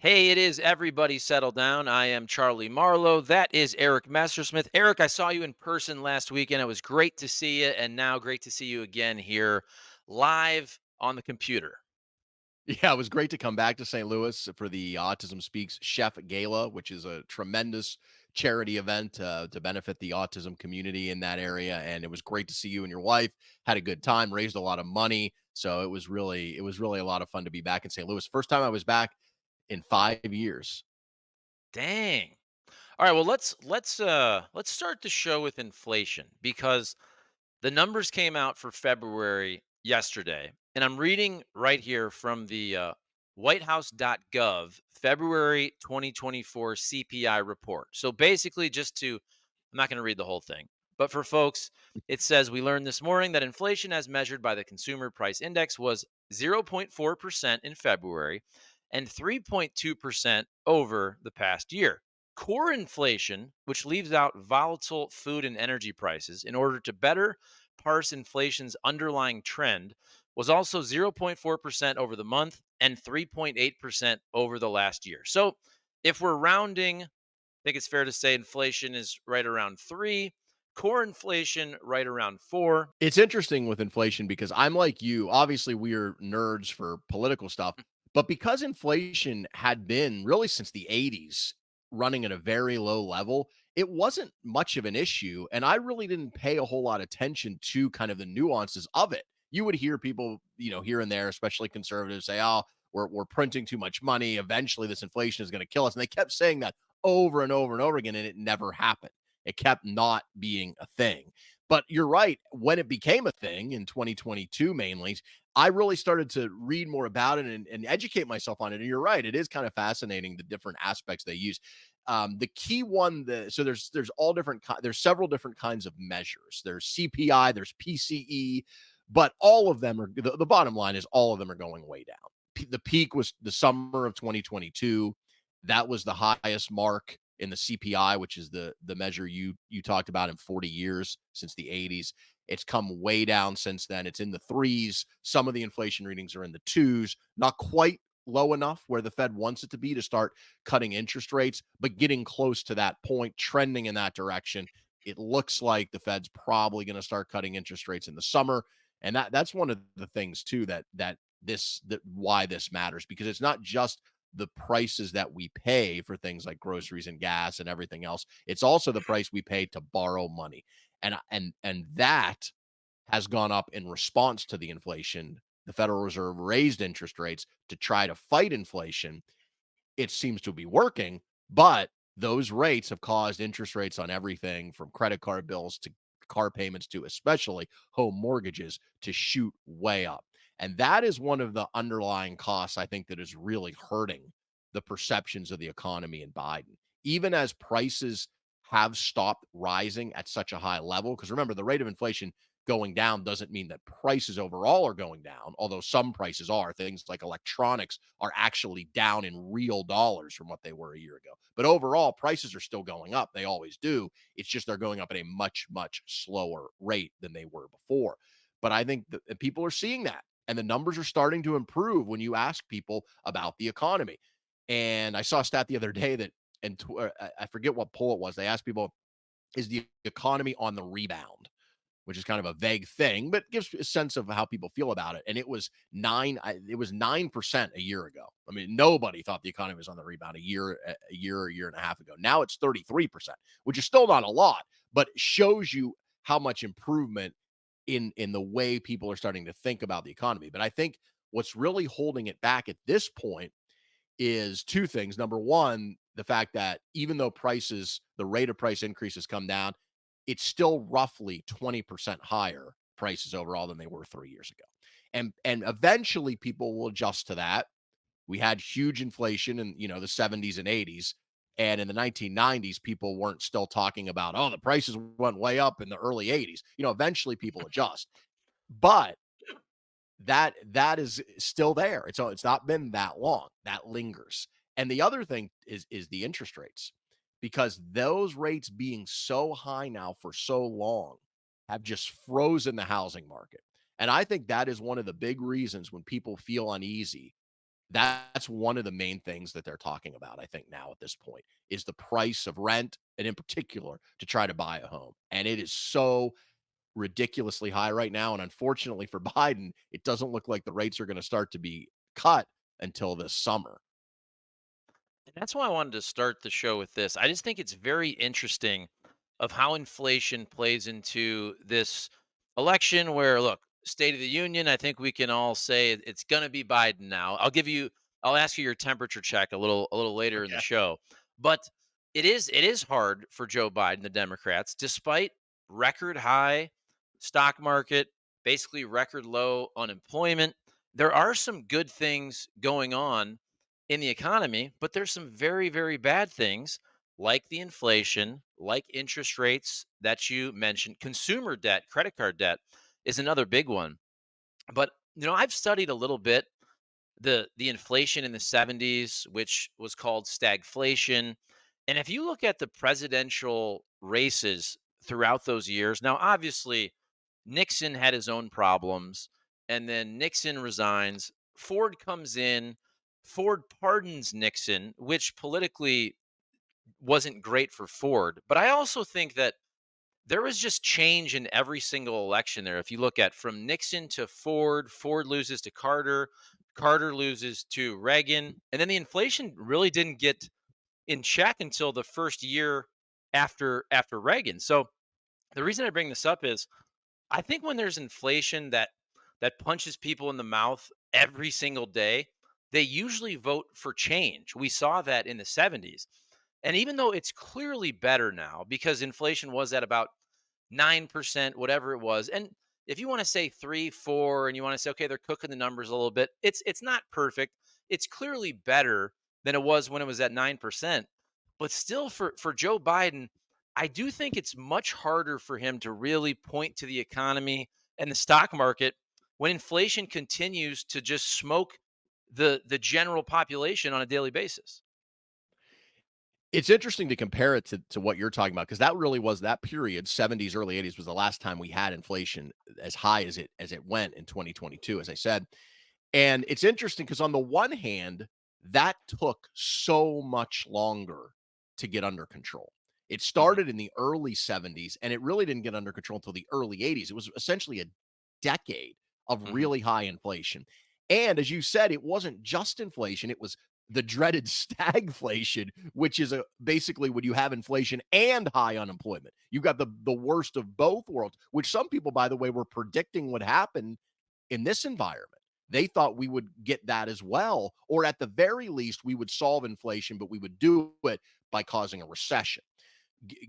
Hey, it is everybody settle down. I am Charlie Marlow. That is Eric Messersmith. Eric, I saw you in person last weekend. It was great to see you, and now great to see you again here live on the computer. Yeah, it was great to come back to St. Louis for the Autism Speaks Chef Gala, which is a tremendous charity event to benefit the autism community in that area. And it was great to see you and your wife. Had a good time, raised a lot of money. So it was really a lot of fun to be back in St. Louis. First time I was back in 5 years. Dang. All right, well let's start the show with inflation because the numbers came out for February yesterday, and I'm reading right here from the whitehouse.gov February 2024 CPI report. So basically, I'm not going to read the whole thing, but for folks, it says we learned this morning that inflation as measured by the Consumer Price Index was 0.4% in February and 3.2% over the past year. Core inflation, which leaves out volatile food and energy prices in order to better parse inflation's underlying trend, was also 0.4% over the month and 3.8% over the last year. So if we're rounding, I think it's fair to say inflation is right around three, core inflation right around four. It's interesting with inflation because I'm like you. Obviously, we are nerds for political stuff, but because inflation had been really since the 80s running at a very low level, it wasn't much of an issue. And I really didn't pay a whole lot of attention to kind of the nuances of it. You would hear people, here and there, especially conservatives, say, oh, we're printing too much money. Eventually, this inflation is going to kill us. And they kept saying that over and over and over again, and it never happened. It kept not being a thing. But you're right. When it became a thing in 2022, mainly, I really started to read more about it and educate myself on it. And you're right. It is kind of fascinating the different aspects they use. The key one, so there's all different. There's several different kinds of measures. There's CPI, there's PCE, but all of them are the bottom line is all of them are going way down. The peak was the summer of 2022. That was the highest mark in the CPI, which is the measure you talked about in 40 years since the 80s. It's come way down since then. It's in the threes. Some of the inflation readings are in the twos, not quite low enough where the Fed wants it to be to start cutting interest rates, but getting close to that point, trending in that direction. It looks like the Fed's probably going to start cutting interest rates in the summer. And that's one of the things too that why this matters, because it's not just the prices that we pay for things like groceries and gas and everything else. It's also the price we pay to borrow money. And that has gone up in response to the inflation. The Federal Reserve raised interest rates to try to fight inflation. It seems to be working, but those rates have caused interest rates on everything from credit card bills to car payments to especially home mortgages to shoot way up. And that is one of the underlying costs I think that is really hurting the perceptions of the economy in Biden. Even as prices have stopped rising at such a high level, because remember, the rate of inflation going down doesn't mean that prices overall are going down, although some prices are. Things like electronics are actually down in real dollars from what they were a year ago. But overall, prices are still going up. They always do. It's just they're going up at a much, much slower rate than they were before. But I think that people are seeing that. And the numbers are starting to improve when you ask people about the economy. And I saw a stat the other day that, and I forget what poll it was. They asked people, is the economy on the rebound? Which is kind of a vague thing, but gives a sense of how people feel about it. And it was 9% a year ago. I mean, nobody thought the economy was on the rebound a year and a half ago. Now it's 33%, which is still not a lot, but shows you how much improvement in the way people are starting to think about the economy. But I think what's really holding it back at this point is two things. Number one, the fact that even though the rate of price increases come down, it's still roughly 20% higher prices overall than they were 3 years ago. And eventually people will adjust to that. We had huge inflation in, the 70s and 80s. And in the 1990s, people weren't still talking about, oh, the prices went way up in the early 80s. Eventually people adjust. But that is still there. It's not been that long. That lingers. And the other thing is the interest rates, because those rates being so high now for so long have just frozen the housing market. And I think that is one of the big reasons when people feel uneasy That's one of the main things that they're talking about, I think, now at this point, is the price of rent, and in particular, to try to buy a home. And it is so ridiculously high right now. And unfortunately for Biden, it doesn't look like the rates are going to start to be cut until this summer. And that's why I wanted to start the show with this. I just think it's very interesting of how inflation plays into this election where look, State of the Union, I think we can all say it's going to be Biden now. I'll ask you your temperature check a little later in the Okay. show. But it is hard for Joe Biden, the Democrats, despite record high stock market, basically record low unemployment. There are some good things going on in the economy, but there's some very, very bad things like the inflation, like interest rates that you mentioned. Consumer debt, credit card debt is another big one. But I've studied a little bit the inflation in the 70s, which was called stagflation. And if you look at the presidential races throughout those years, now obviously Nixon had his own problems, and then Nixon resigns. Ford comes in. Ford pardons Nixon, which politically wasn't great for Ford. But I also think that there was just change in every single election there. If you look at from Nixon to Ford, Ford loses to Carter, Carter loses to Reagan, and then the inflation really didn't get in check until the first year after Reagan. So the reason I bring this up is I think when there's inflation that punches people in the mouth every single day, they usually vote for change. We saw that in the 70s. And even though it's clearly better now because inflation was at about 9%, whatever it was. And if you want to say 3, 4, and you want to say, okay, they're cooking the numbers a little bit, it's not perfect. It's clearly better than it was when it was at 9%. But still for Joe Biden, I do think it's much harder for him to really point to the economy and the stock market when inflation continues to just smoke the general population on a daily basis. It's interesting to compare it to what you're talking about because that really was that period, 70s, early 80s was the last time we had inflation as high as it went in 2022, as I said. And it's interesting because on the one hand, that took so much longer to get under control. It Mhm. started in the early 70s and it really didn't get under control until the early 80s. It was essentially a decade of Mhm. really high inflation. And as you said, it wasn't just inflation, it was the dreaded stagflation, which is basically when you have inflation and high unemployment. You got the worst of both worlds, which some people, by the way, were predicting would happen in this environment. They thought we would get that as well, or at the very least, we would solve inflation, but we would do it by causing a recession,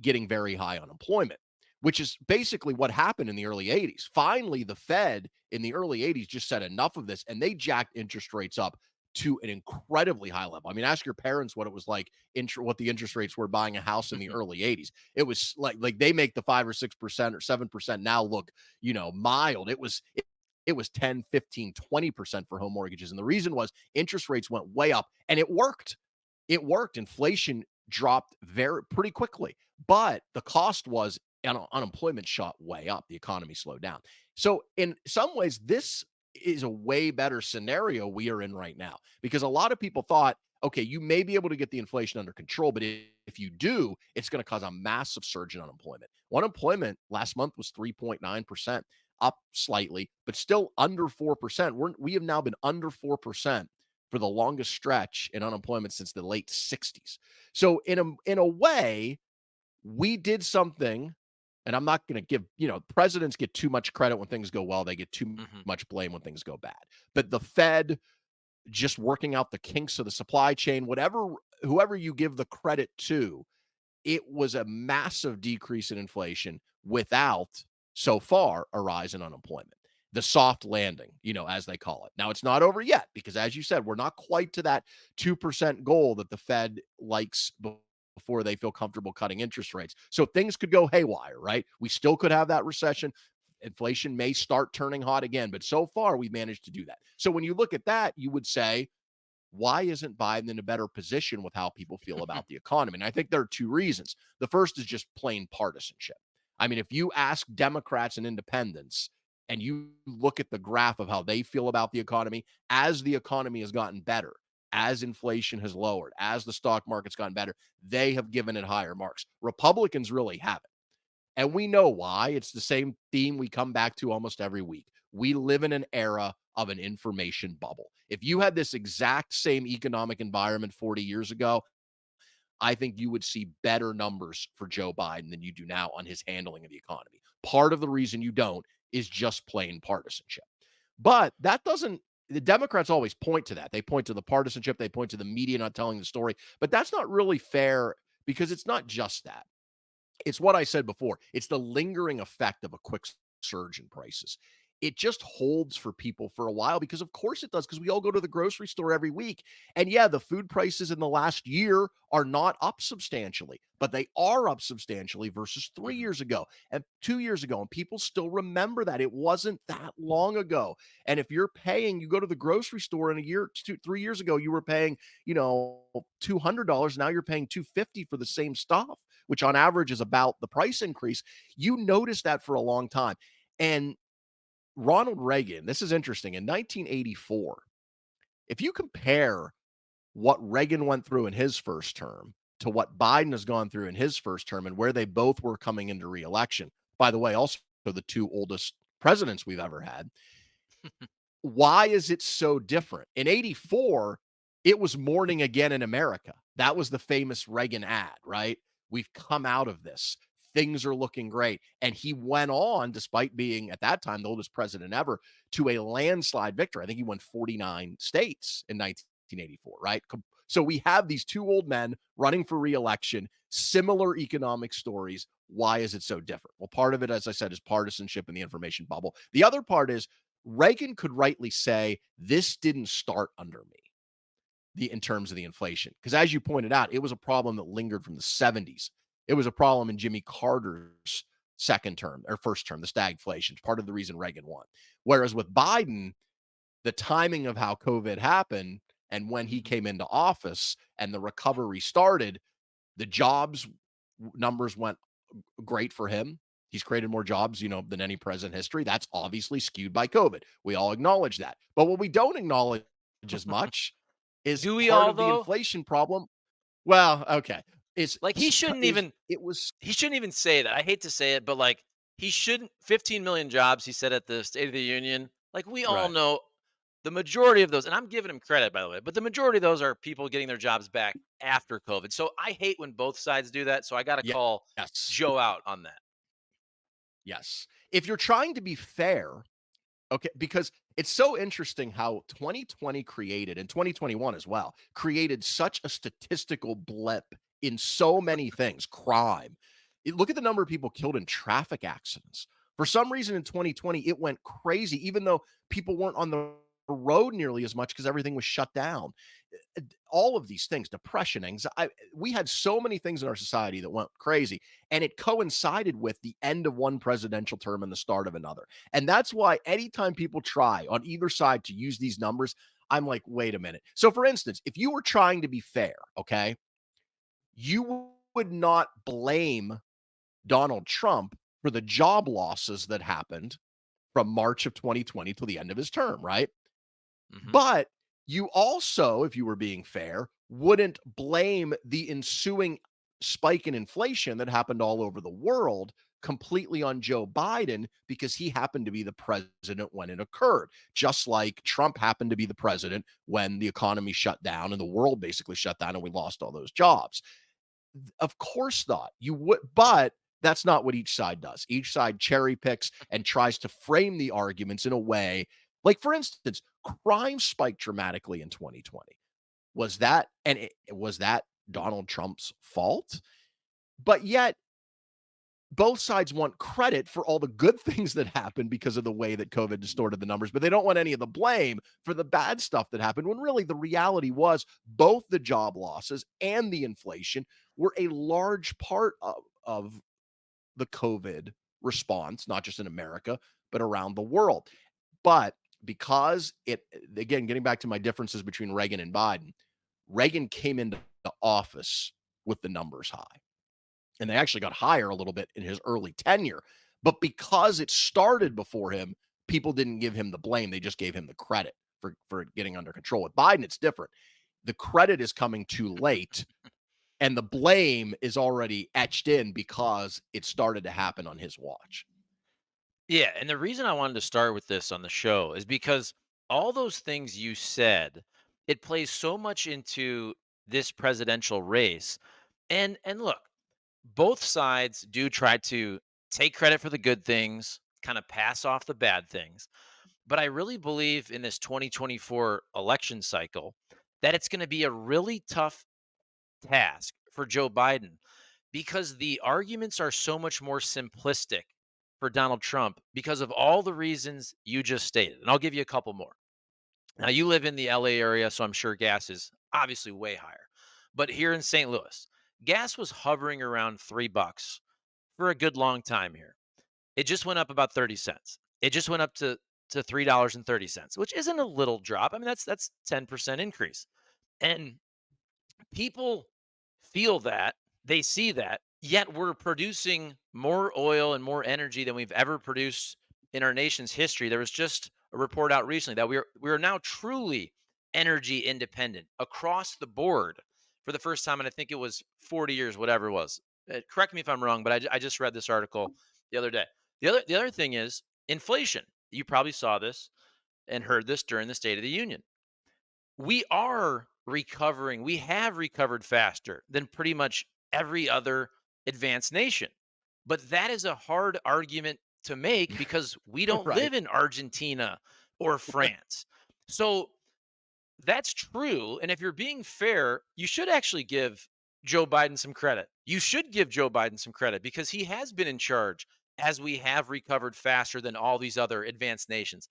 getting very high unemployment, which is basically what happened in the early 80s. Finally, the Fed in the early 80s just said enough of this, and they jacked interest rates up to an incredibly high level. I mean, ask your parents what it was like, what the interest rates were buying a house in the early 80s. It was like they make the 5 or 6% or 7% now look, mild. It was 10, 15, 20% for home mortgages. And the reason was interest rates went way up and it worked. It worked. Inflation dropped very pretty quickly, but the cost was unemployment shot way up. The economy slowed down. So in some ways, this is a way better scenario we are in right now because a lot of people thought, okay, you may be able to get the inflation under control, but if you do, it's going to cause a massive surge in unemployment. Unemployment last month was 3.9%, up slightly, but still under 4%. We have now been under 4% for the longest stretch in unemployment since the late 60s. So in a way, we did something, and I'm not going to give, presidents get too much credit when things go well, they get too Mhm. much blame when things go bad. But the Fed just working out the kinks of the supply chain, whoever you give the credit to, it was a massive decrease in inflation without, so far, a rise in unemployment. The soft landing, as they call it. Now, it's not over yet because, as you said, we're not quite to that 2% goal that the Fed likes before they feel comfortable cutting interest rates. So things could go haywire, right? We still could have that recession. Inflation may start turning hot again, but so far we've managed to do that. So when you look at that, you would say, why isn't Biden in a better position with how people feel about the economy? And I think there are two reasons. The first is just plain partisanship. I mean, if you ask Democrats and independents, and you look at the graph of how they feel about the economy, as the economy has gotten better, as inflation has lowered, as the stock market's gotten better, they have given it higher marks. Republicans really haven't. And we know why. It's the same theme we come back to almost every week. We live in an era of an information bubble. If you had this exact same economic environment 40 years ago, I think you would see better numbers for Joe Biden than you do now on his handling of the economy. Part of the reason you don't is just plain partisanship. But that doesn't, the Democrats always point to that. They point to the partisanship, they point to the media not telling the story, but that's not really fair because it's not just that. It's what I said before. It's the lingering effect of a quick surge in prices. It just holds for people for a while because, of course, it does. Because we all go to the grocery store every week. And yeah, the food prices in the last year are not up substantially, but they are up substantially versus 3 years ago and 2 years ago. And people still remember that it wasn't that long ago. And if you're paying, you go to the grocery store in a year, 3 years ago, you were paying, $200. Now you're paying $250 for the same stuff, which on average is about the price increase. You notice that for a long time. And Ronald Reagan, this is interesting. In 1984, if you compare what Reagan went through in his first term to what Biden has gone through in his first term and where they both were coming into reelection, by the way, also the two oldest presidents we've ever had, why is it so different? In 84, it was morning again in America. That was the famous Reagan ad, right? We've come out of this. Things are looking great. And he went on, despite being at that time the oldest president ever, to a landslide victory. I think he won 49 states in 1984, right? So we have these two old men running for reelection, similar economic stories. Why is it so different? Well, part of it, as I said, is partisanship and the information bubble. The other part is Reagan could rightly say, this didn't start under me in terms of the inflation. Because as you pointed out, it was a problem that lingered from the 70s. It was a problem in Jimmy Carter's second term or first term, the stagflation, part of the reason Reagan won. Whereas with Biden, the timing of how COVID happened and when he came into office and the recovery started, the jobs numbers went great for him. He's created more jobs, than any president in history. That's obviously skewed by COVID. We all acknowledge that. But what we don't acknowledge as much is Do we part all of the though? inflation problem. Well, okay. Is Like is it was he shouldn't even say that. I hate to say it, but like he shouldn't 15 million jobs he said at the State of the Union. Like we all right. know the majority of those, and I'm giving him credit by the way, but the majority of those are people getting their jobs back after COVID. So I hate when both sides do that. So I got to call Yes. Joe out on that. Yes. If you're trying to be fair, okay, because it's so interesting how 2020 created and 2021 as well created such a statistical blip in so many things, crime. Look at the number of people killed in traffic accidents. For some reason in 2020, it went crazy, even though people weren't on the road nearly as much because everything was shut down. All of these things, depression, anxiety, we had so many things in our society that went crazy. And it coincided with the end of one presidential term and the start of another. And that's why anytime people try on either side to use these numbers, I'm like, wait a minute. So, for instance, if you were trying to be fair, okay, you would not blame Donald Trump for the job losses that happened from March of 2020 till the end of his term, right? Hmm. But you also, if you were being fair, wouldn't blame the ensuing spike in inflation that happened all over the world completely on Joe Biden because he happened to be the president when it occurred. Just like Trump happened to be the president when the economy shut down and the world basically shut down and we lost all those jobs. Of course not. You would, but that's not what each side does. Each side cherry picks and tries to frame the arguments in a way, like for instance, crime spiked dramatically in 2020. Was that Donald Trump's fault? But yet both sides want credit for all the good things that happened because of the way that COVID distorted the numbers, but they don't want any of the blame for the bad stuff that happened when really the reality was both the job losses and the inflation were a large part of the COVID response, not just in America, but around the world. But because it, again, getting back to my differences between Reagan and Biden, Reagan came into office with the numbers high and they actually got higher a little bit in his early tenure. But because it started before him, people didn't give him the blame, they just gave him the credit for it getting under control. With Biden, it's different. The credit is coming too late, and the blame is already etched in because it started to happen on his watch. Yeah, and the reason I wanted to start with this on the show is because all those things you said, it plays so much into this presidential race. And look, both sides do try to take credit for the good things, kind of pass off the bad things. But I really believe in this 2024 election cycle that it's going to be a really tough task for Joe Biden because the arguments are so much more simplistic for Donald Trump because of all the reasons you just stated. And I'll give you a couple more. Now, you live in the LA area, so I'm sure gas is obviously way higher. But here in St. Louis, gas was hovering around $3 for a good long time here. It just went up about 30 cents. It just went up to $3.30, which isn't a little drop. I mean, that's 10% increase. And people feel that, they see that, yet we're producing more oil and more energy than we've ever produced in our nation's history. There was just a report out recently that we are now truly energy independent across the board for the first time, and I think it was 40 years, whatever it was. Correct me if I'm wrong, but I just read this article the other day. The other thing is inflation. You probably saw this and heard this during the State of the Union. We are recovering. We have recovered faster than pretty much every other advanced nation. But that is a hard argument to make because we don't Right. live in Argentina or France. So that's true. And if you're being fair, you should actually give Joe Biden some credit. You should give Joe Biden some credit because he has been in charge as we have recovered faster than all these other advanced nations.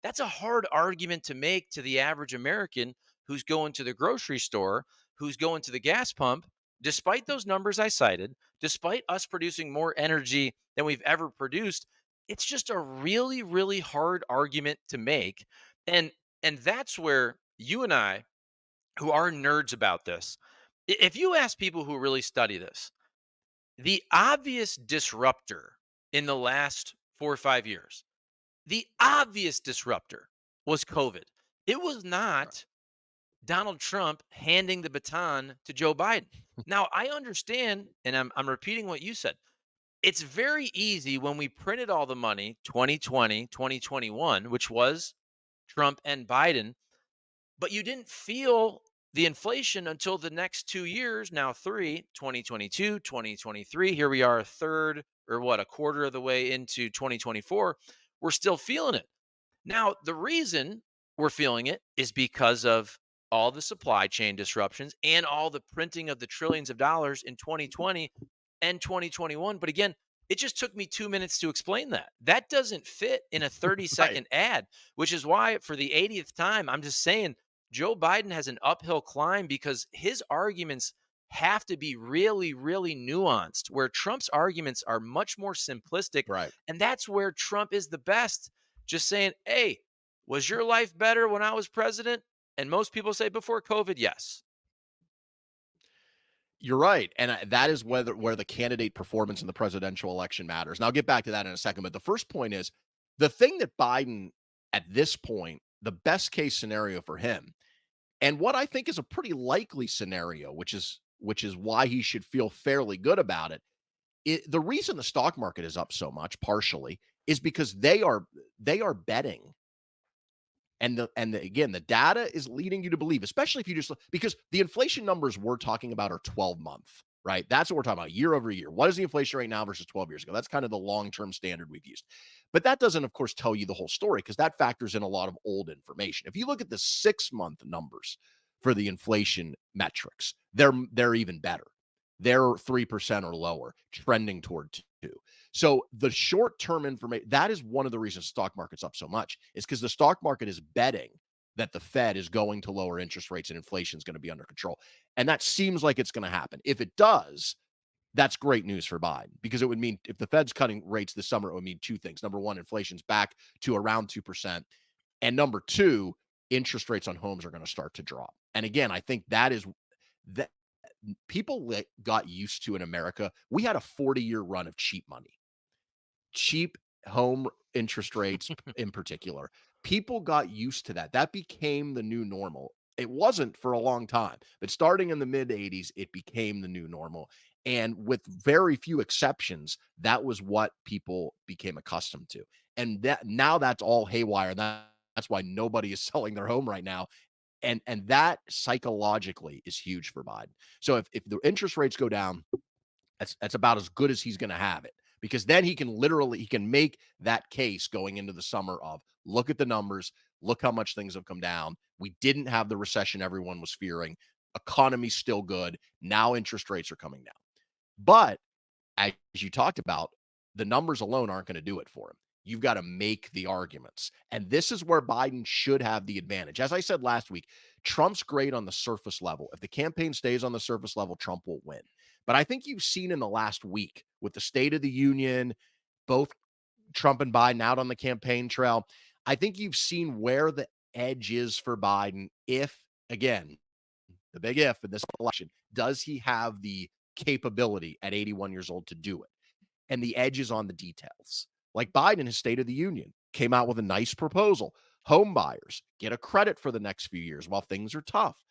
That's a hard argument to make to the average American who's going to the grocery store, who's going to the gas pump. Despite those numbers I cited, despite us producing more energy than we've ever produced, it's just a really, really hard argument to make. And and that's where you and I, who are nerds about this, if you ask people who really study this, the obvious disruptor in the last 4 or 5 years, the obvious disruptor was COVID. It was not Donald Trump handing the baton to Joe Biden. Now, I understand, and I'm repeating what you said. It's very easy when we printed all the money 2020, 2021, which was Trump and Biden, but you didn't feel the inflation until the next 2 years, now three, 2022, 2023. Here we are, a third or what, a quarter of the way into 2024. We're still feeling it. Now, the reason we're feeling it is because of all the supply chain disruptions and all the printing of the trillions of dollars in 2020 and 2021. But again, it just took me 2 minutes to explain that. That doesn't fit in a 30 Right. second ad, which is why for the 80th time, I'm just saying Joe Biden has an uphill climb because his arguments have to be really, really nuanced, where Trump's arguments are much more simplistic. Right. And that's where Trump is the best. Just saying, hey, was your life better when I was president? And most people say before COVID, yes. You're right, and that is where the candidate performance in the presidential election matters, and I'll get back to that in a second, but the first point is, the thing that Biden, at this point, the best case scenario for him, and what I think is a pretty likely scenario, which is why he should feel fairly good about it, the reason the stock market is up so much, partially, is because they are betting again, the data is leading you to believe, especially if you just because the inflation numbers we're talking about are 12-month, right? That's what we're talking about year over year. What is the inflation rate now versus 12 years ago? That's kind of the long-term standard we've used. But that doesn't, of course, tell you the whole story because that factors in a lot of old information. If you look at the 6-month numbers for the inflation metrics, they're even better. They're 3% or lower, trending toward 2. So the short-term information, that is one of the reasons stock market's up so much, is because the stock market is betting that the Fed is going to lower interest rates and inflation is going to be under control. And that seems like it's going to happen. If it does, that's great news for Biden because it would mean if the Fed's cutting rates this summer, it would mean two things. Number one, inflation's back to around 2%. And number two, interest rates on homes are going to start to drop. And again, I think that people got used to in America. We had a 40-year run of cheap money. Cheap home interest rates in particular. People got used to that. That became the new normal. It wasn't for a long time, but starting in the mid 80s, it became the new normal. And with very few exceptions, that was what people became accustomed to. And that now that's all haywire. That's why nobody is selling their home right now. And that psychologically is huge for Biden. So if the interest rates go down, that's about as good as he's going to have it, because then he can make that case going into the summer of, look at the numbers, look how much things have come down. We didn't have the recession everyone was fearing. Economy's still good. Now interest rates are coming down. But as you talked about, the numbers alone aren't going to do it for him. You've got to make the arguments. And this is where Biden should have the advantage. As I said last week, Trump's great on the surface level. If the campaign stays on the surface level, Trump will win. But I think you've seen in the last week with the State of the Union, both Trump and Biden out on the campaign trail, I think you've seen where the edge is for Biden if, again, the big if in this election, does he have the capability at 81 years old to do it? And the edge is on the details. Like Biden, his State of the Union came out with a nice proposal. Home buyers get a credit for the next few years while things are tough.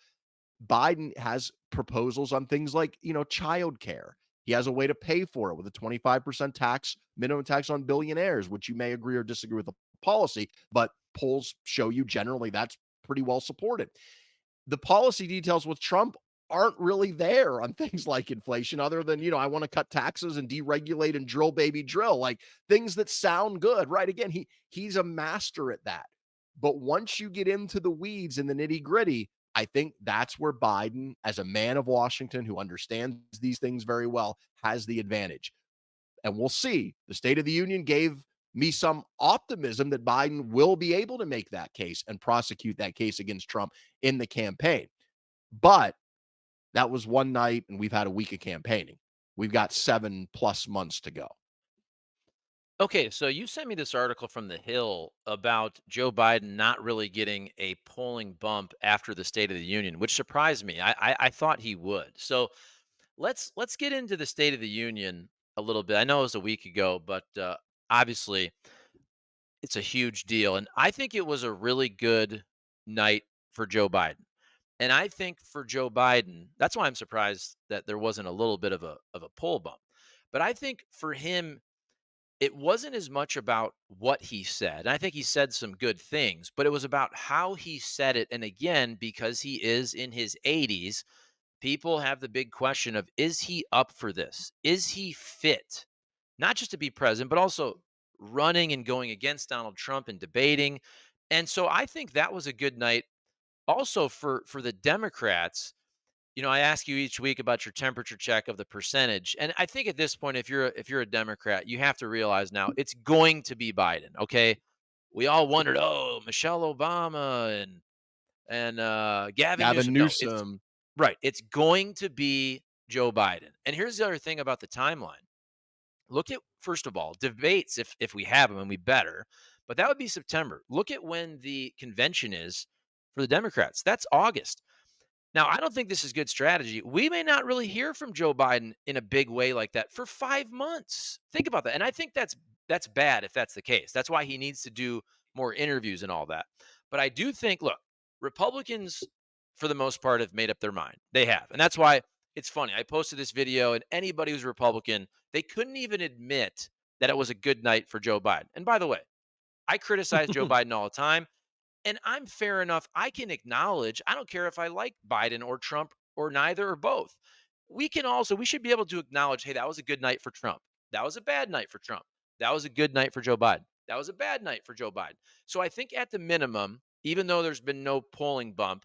Biden has proposals on things like, childcare. He has a way to pay for it with a 25% minimum tax on billionaires, which you may agree or disagree with the policy, but polls show you generally that's pretty well supported. The policy details with Trump aren't really there on things like inflation, other than, I want to cut taxes and deregulate and drill baby drill, like things that sound good, right? Again, he's a master at that. But once you get into the weeds and the nitty-gritty, I think that's where Biden, as a man of Washington who understands these things very well, has the advantage. And we'll see. The State of the Union gave me some optimism that Biden will be able to make that case and prosecute that case against Trump in the campaign. But that was one night, and we've had a week of campaigning. We've got 7+ months to go. Okay, so you sent me this article from The Hill about Joe Biden not really getting a polling bump after the State of the Union, which surprised me. I thought he would. So let's get into the State of the Union a little bit. I know it was a week ago, but obviously it's a huge deal, and I think it was a really good night for Joe Biden. And I think for Joe Biden, that's why I'm surprised that there wasn't a little bit of a poll bump. But I think for him, it wasn't as much about what he said. I think he said some good things, but it was about how he said it. And again, because he is in his 80s, people have the big question of, is he up for this? Is he fit? Not just to be president, but also running and going against Donald Trump and debating. And so I think that was a good night also for the Democrats. I ask you each week about your temperature check of the percentage, and I think at this point, if you're a Democrat, you have to realize now it's going to be Biden. Okay, we all wondered, oh, Michelle Obama and Gavin Gavin Newsom. No, it's Newsom. right. It's going to be Joe Biden. And here's the other thing about the timeline. Look at, first of all, debates, if we have them, and we better, but that would be September. Look at when the convention is for the Democrats. That's August. Now, I don't think this is good strategy. We may not really hear from Joe Biden in a big way like that for 5 months. Think about that. And I think that's bad if that's the case. That's why he needs to do more interviews and all that. But I do think, look, Republicans for the most part have made up their mind. They have. And that's why it's funny. I posted this video, and anybody who's Republican, they couldn't even admit that it was a good night for Joe Biden. And by the way, I criticize Joe Biden all the time. And I'm fair enough. I can acknowledge, I don't care if I like Biden or Trump or neither or both. We should be able to acknowledge, hey, that was a good night for Trump. That was a bad night for Trump. That was a good night for Joe Biden. That was a bad night for Joe Biden. So I think at the minimum, even though there's been no polling bump,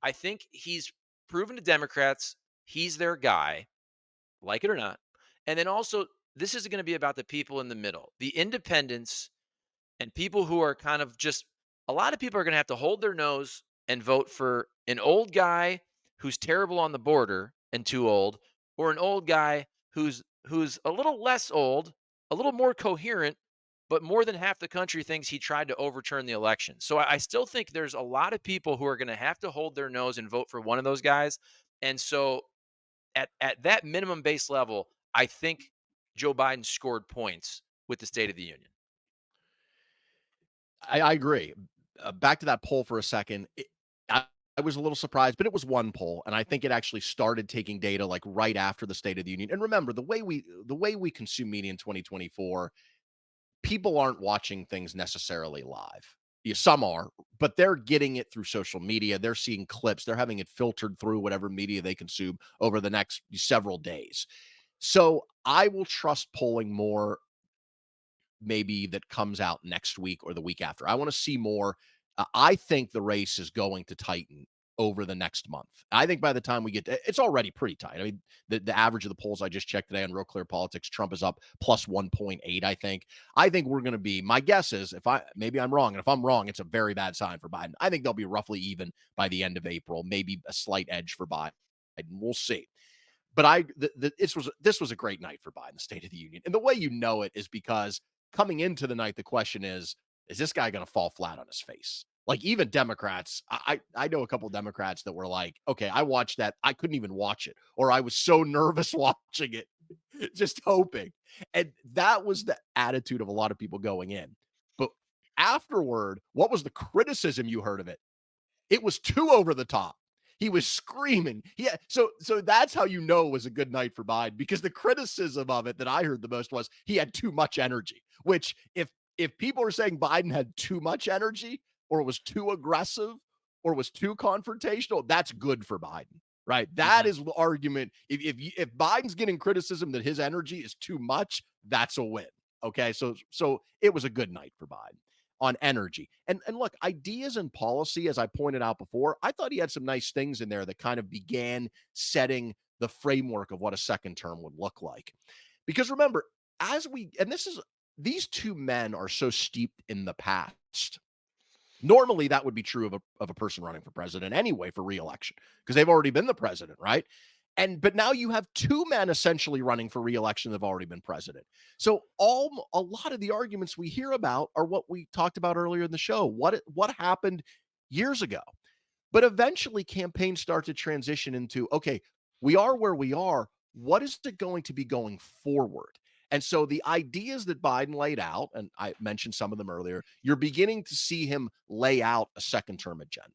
I think he's proven to Democrats he's their guy, like it or not. And then also, this is going to be about the people in the middle, the independents and people who are kind of just, a lot of people are going to have to hold their nose and vote for an old guy who's terrible on the border and too old, or an old guy who's a little less old, a little more coherent, but more than half the country thinks he tried to overturn the election. So I still think there's a lot of people who are going to have to hold their nose and vote for one of those guys. And so at that minimum base level, I think Joe Biden scored points with the State of the Union. I agree. Back to that poll for a second. I, I was a little surprised, but it was one poll, and I think it actually started taking data like right after the State of the Union. And remember, the way we consume media in 2024, people aren't watching things necessarily live. Yeah, some are, but they're getting it through social media. They're seeing clips. They're having it filtered through whatever media they consume over the next several days. So I will trust polling more maybe that comes out next week or the week after. I want to see more. I think the race is going to tighten over the next month. I think by the time we get to, it's already pretty tight. I mean, the average of the polls I just checked today on Real Clear Politics, Trump is up plus 1.8, I think. I think we're going to be, my guess is, if I, maybe I'm wrong, and if I'm wrong, it's a very bad sign for Biden. I think they'll be roughly even by the end of April, maybe a slight edge for Biden. We'll see. But this was a great night for Biden, the State of the Union. And the way you know it is because coming into the night, the question is this guy going to fall flat on his face? Like even Democrats, I know a couple of Democrats that were like, okay, I watched that. I couldn't even watch it, or I was so nervous watching it, just hoping. And that was the attitude of a lot of people going in. But afterward, what was the criticism you heard of it? It was too over the top. He was screaming. Yeah, so that's how you know it was a good night for Biden, because the criticism of it that I heard the most was he had too much energy. Which if people are saying Biden had too much energy, or was too aggressive, or was too confrontational, that's good for Biden, right? That Hmm. is the argument. If Biden's getting criticism that his energy is too much, that's a win. Okay, so it was a good night for Biden on energy. And look, ideas and policy, as I pointed out before, I thought he had some nice things in there that kind of began setting the framework of what a second term would look like. Because remember, as we and this is these two men are so steeped in the past. Normally, that would be true of a person running for president anyway for reelection, because they've already been the president, right? But now you have two men essentially running for reelection that have already been president. So a lot of the arguments we hear about are what we talked about earlier in the show. What happened years ago? But eventually campaigns start to transition into, okay, we are where we are. What is it going to be going forward? And so the ideas that Biden laid out, and I mentioned some of them earlier, you're beginning to see him lay out a second term agenda.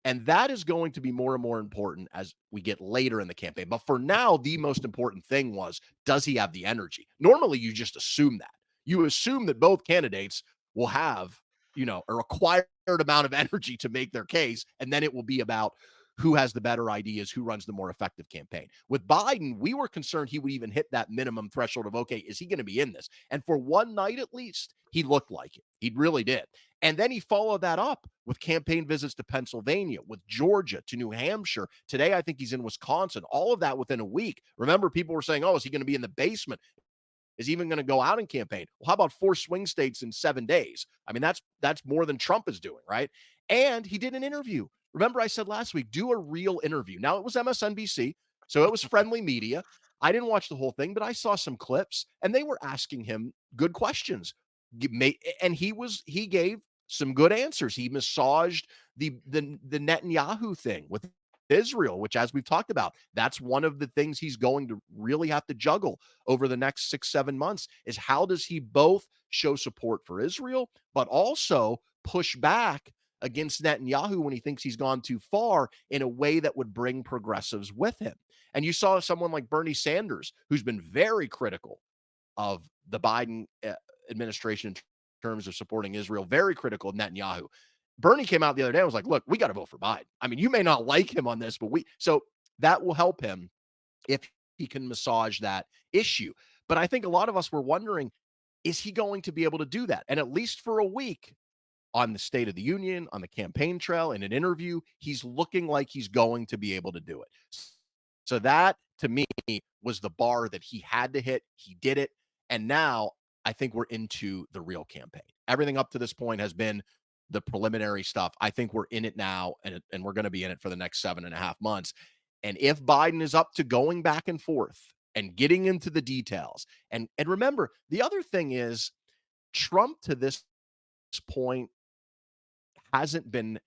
And that is going to be more and more important as we get later in the campaign. But for now, the most important thing was, does he have the energy? Normally, you just assume that. You assume that both candidates will have, a required amount of energy to make their case. And then it will be about who has the better ideas, who runs the more effective campaign. With Biden, we were concerned he would even hit that minimum threshold of, okay, is he going to be in this? And for one night at least, he looked like it. He really did. And then he followed that up with campaign visits to Pennsylvania, with Georgia, to New Hampshire. Today, I think he's in Wisconsin. All of that within a week. Remember, people were saying, oh, is he going to be in the basement? Is he even going to go out and campaign? Well, how about 4 swing states in 7 days? I mean, that's more than Trump is doing, right? And he did an interview. Remember, I said last week, do a real interview. Now, it was MSNBC, so it was friendly media. I didn't watch the whole thing, but I saw some clips, and they were asking him good questions. And he gave some good answers. He massaged the Netanyahu thing with Israel, which, as we've talked about, that's one of the things he's going to really have to juggle over the next 6-7 months, is how does he both show support for Israel, but also push back against Netanyahu when he thinks he's gone too far, in a way that would bring progressives with him. And you saw someone like Bernie Sanders, who's been very critical of the Biden administration in terms of supporting Israel, very critical of Netanyahu. Bernie came out the other day and was like, look, we got to vote for Biden. I mean, you may not like him on this, but so that will help him if he can massage that issue. But I think a lot of us were wondering, is he going to be able to do that? And at least for a week, on the State of the Union, on the campaign trail, in an interview, he's looking like he's going to be able to do it. So that, to me, was the bar that he had to hit. He did it. And now I think we're into the real campaign. Everything up to this point has been the preliminary stuff. I think we're in it now, and we're going to be in it for the next 7.5 months. And if Biden is up to going back and forth and getting into the details, and remember, the other thing is, Trump to this point hasn't been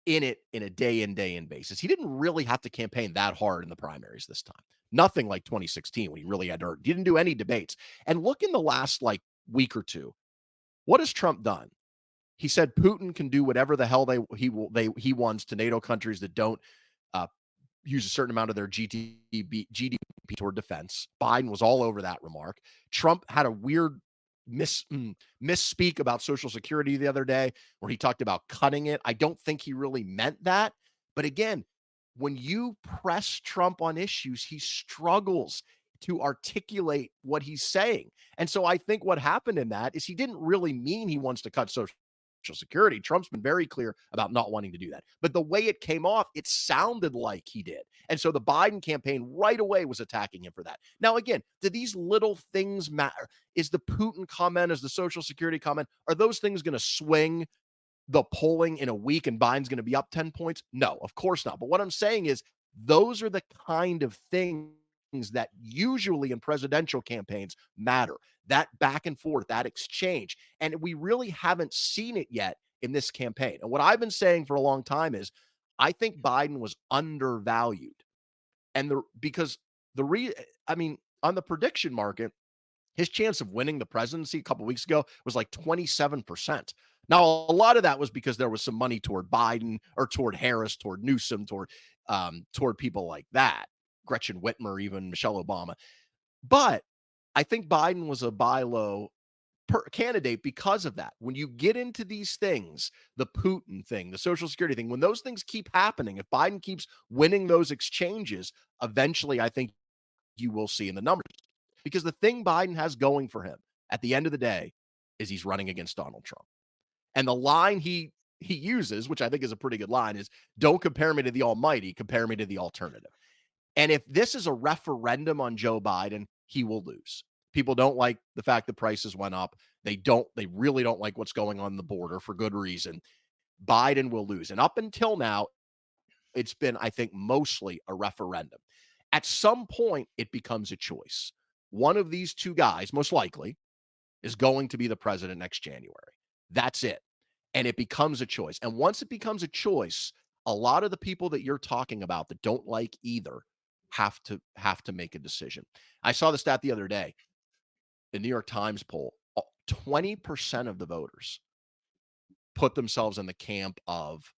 in it in a day in, day in basis. He didn't really have to campaign that hard in the primaries this time. Nothing like 2016 when he really had to, he didn't do any debates. And look in the last like week or two, what has Trump done? He said Putin can do whatever the hell he wants to NATO countries that don't uh, use a certain amount of their GDP toward defense. Biden was all over that remark. Trump had a weird misspeak about Social Security the other day where he talked about cutting it. I don't think he really meant that. But again, when you press Trump on issues, he struggles to articulate what he's saying. And so I think what happened in that is he didn't really mean he wants to cut Social Security. Trump's been very clear about not wanting to do that. But the way it came off, it sounded like he did. And so the Biden campaign right away was attacking him for that. Now, again, do these little things matter? Is the Putin comment, is the Social Security comment, are those things going to swing the polling in a week and Biden's going to be up 10 points? No, of course not. But what I'm saying is those are the kind of things that usually in presidential campaigns matter. That back and forth, that exchange. And we really haven't seen it yet in this campaign. And what I've been saying for a long time is I think Biden was undervalued. And because the I mean, on the prediction market, his chance of winning the presidency a couple weeks ago was like 27%. Now, a lot of that was because there was some money toward Biden or toward Harris, toward Newsom, toward people like that, Gretchen Whitmer, even Michelle Obama. But I think Biden was a buy low candidate because of that. When you get into these things, the Putin thing, the Social Security thing, when those things keep happening, if Biden keeps winning those exchanges, eventually I think you will see in the numbers. Because the thing Biden has going for him at the end of the day is he's running against Donald Trump. And the line he uses, which I think is a pretty good line, is don't compare me to the almighty, compare me to the alternative. And if this is a referendum on Joe Biden, he will lose. People don't like the fact that prices went up. They really don't like what's going on the border for good reason. Biden will lose. And up until now, it's been, I think, mostly a referendum. At some point, it becomes a choice. One of these two guys, most likely, is going to be the president next January. That's it. And it becomes a choice. And once it becomes a choice, a lot of the people that you're talking about that don't like either have to make a decision. I saw the stat the other day, the New York Times poll, 20% of the voters put themselves in the camp of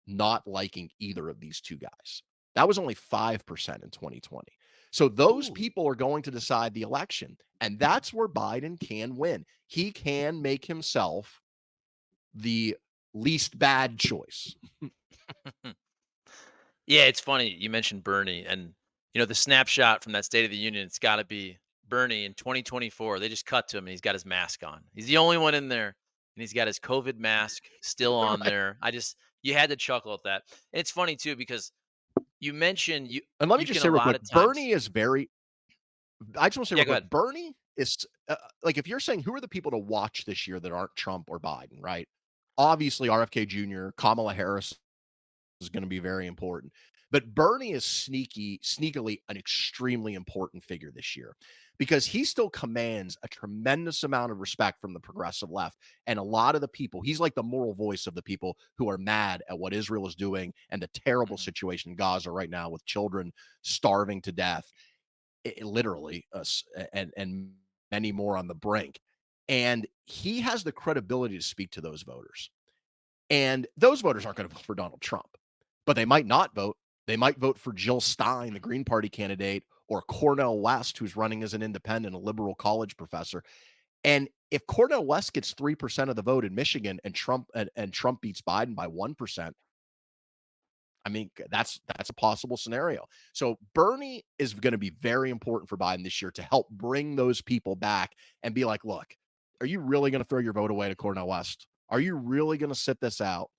not liking either of these two guys. That was only 5% in 2020. So those Ooh. people are going to decide the election. And that's where Biden can win. He can make himself the least bad choice. Yeah, it's funny you mentioned Bernie, and the snapshot from that State of the Union. It's got to be Bernie in 2024. They just cut to him, and he's got his mask on. He's the only one in there, and he's got his COVID mask still on Right. there. You had to chuckle at that. And it's funny too because you mentioned And let me you just can say a real lot quick, of times. Bernie is very I just want to say Yeah, real go quick, ahead. Bernie is like if you're saying who are the people to watch this year that aren't Trump or Biden, right? Obviously RFK Jr., Kamala Harris is going to be very important. But Bernie is sneakily an extremely important figure this year because he still commands a tremendous amount of respect from the progressive left. And a lot of the people, he's like the moral voice of the people who are mad at what Israel is doing and the terrible Mhm. situation in Gaza right now with children starving to death, literally, and many more on the brink. And he has the credibility to speak to those voters. And those voters aren't going to vote for Donald Trump, but they might not vote. They might vote for Jill Stein, the Green Party candidate, or Cornel West, who's running as an independent, a liberal college professor. And if Cornel West gets 3% of the vote in Michigan and Trump beats Biden by 1%, I mean, that's a possible scenario. So Bernie is going to be very important for Biden this year to help bring those people back and be like, look, are you really going to throw your vote away to Cornel West? Are you really going to sit this out?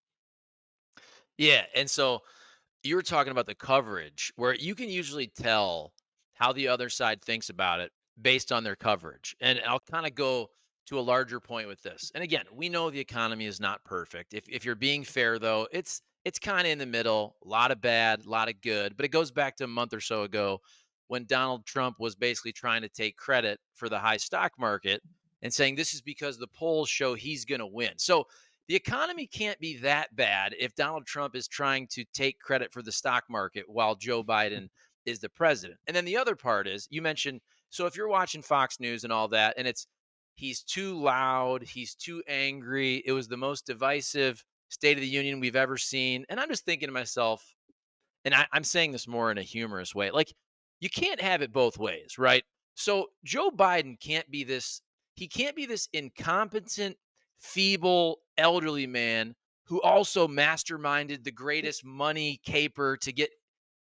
Yeah, and so you were talking about the coverage where you can usually tell how the other side thinks about it based on their coverage. And I'll kind of go to a larger point with this. And again, we know the economy is not perfect. If you're being fair though, it's kind of in the middle, a lot of bad, a lot of good. But it goes back to a month or so ago when Donald Trump was basically trying to take credit for the high stock market and saying this is because the polls show he's going to win. So the economy can't be that bad if Donald Trump is trying to take credit for the stock market while Joe Biden is the president. And then the other part is you mentioned, so if you're watching Fox News and all that, and he's too loud, he's too angry. It was the most divisive State of the Union we've ever seen. And I'm just thinking to myself, and I'm saying this more in a humorous way, like, you can't have it both ways, right? So Joe Biden can't be this, he can't be this incompetent, feeble, elderly man who also masterminded the greatest money caper to get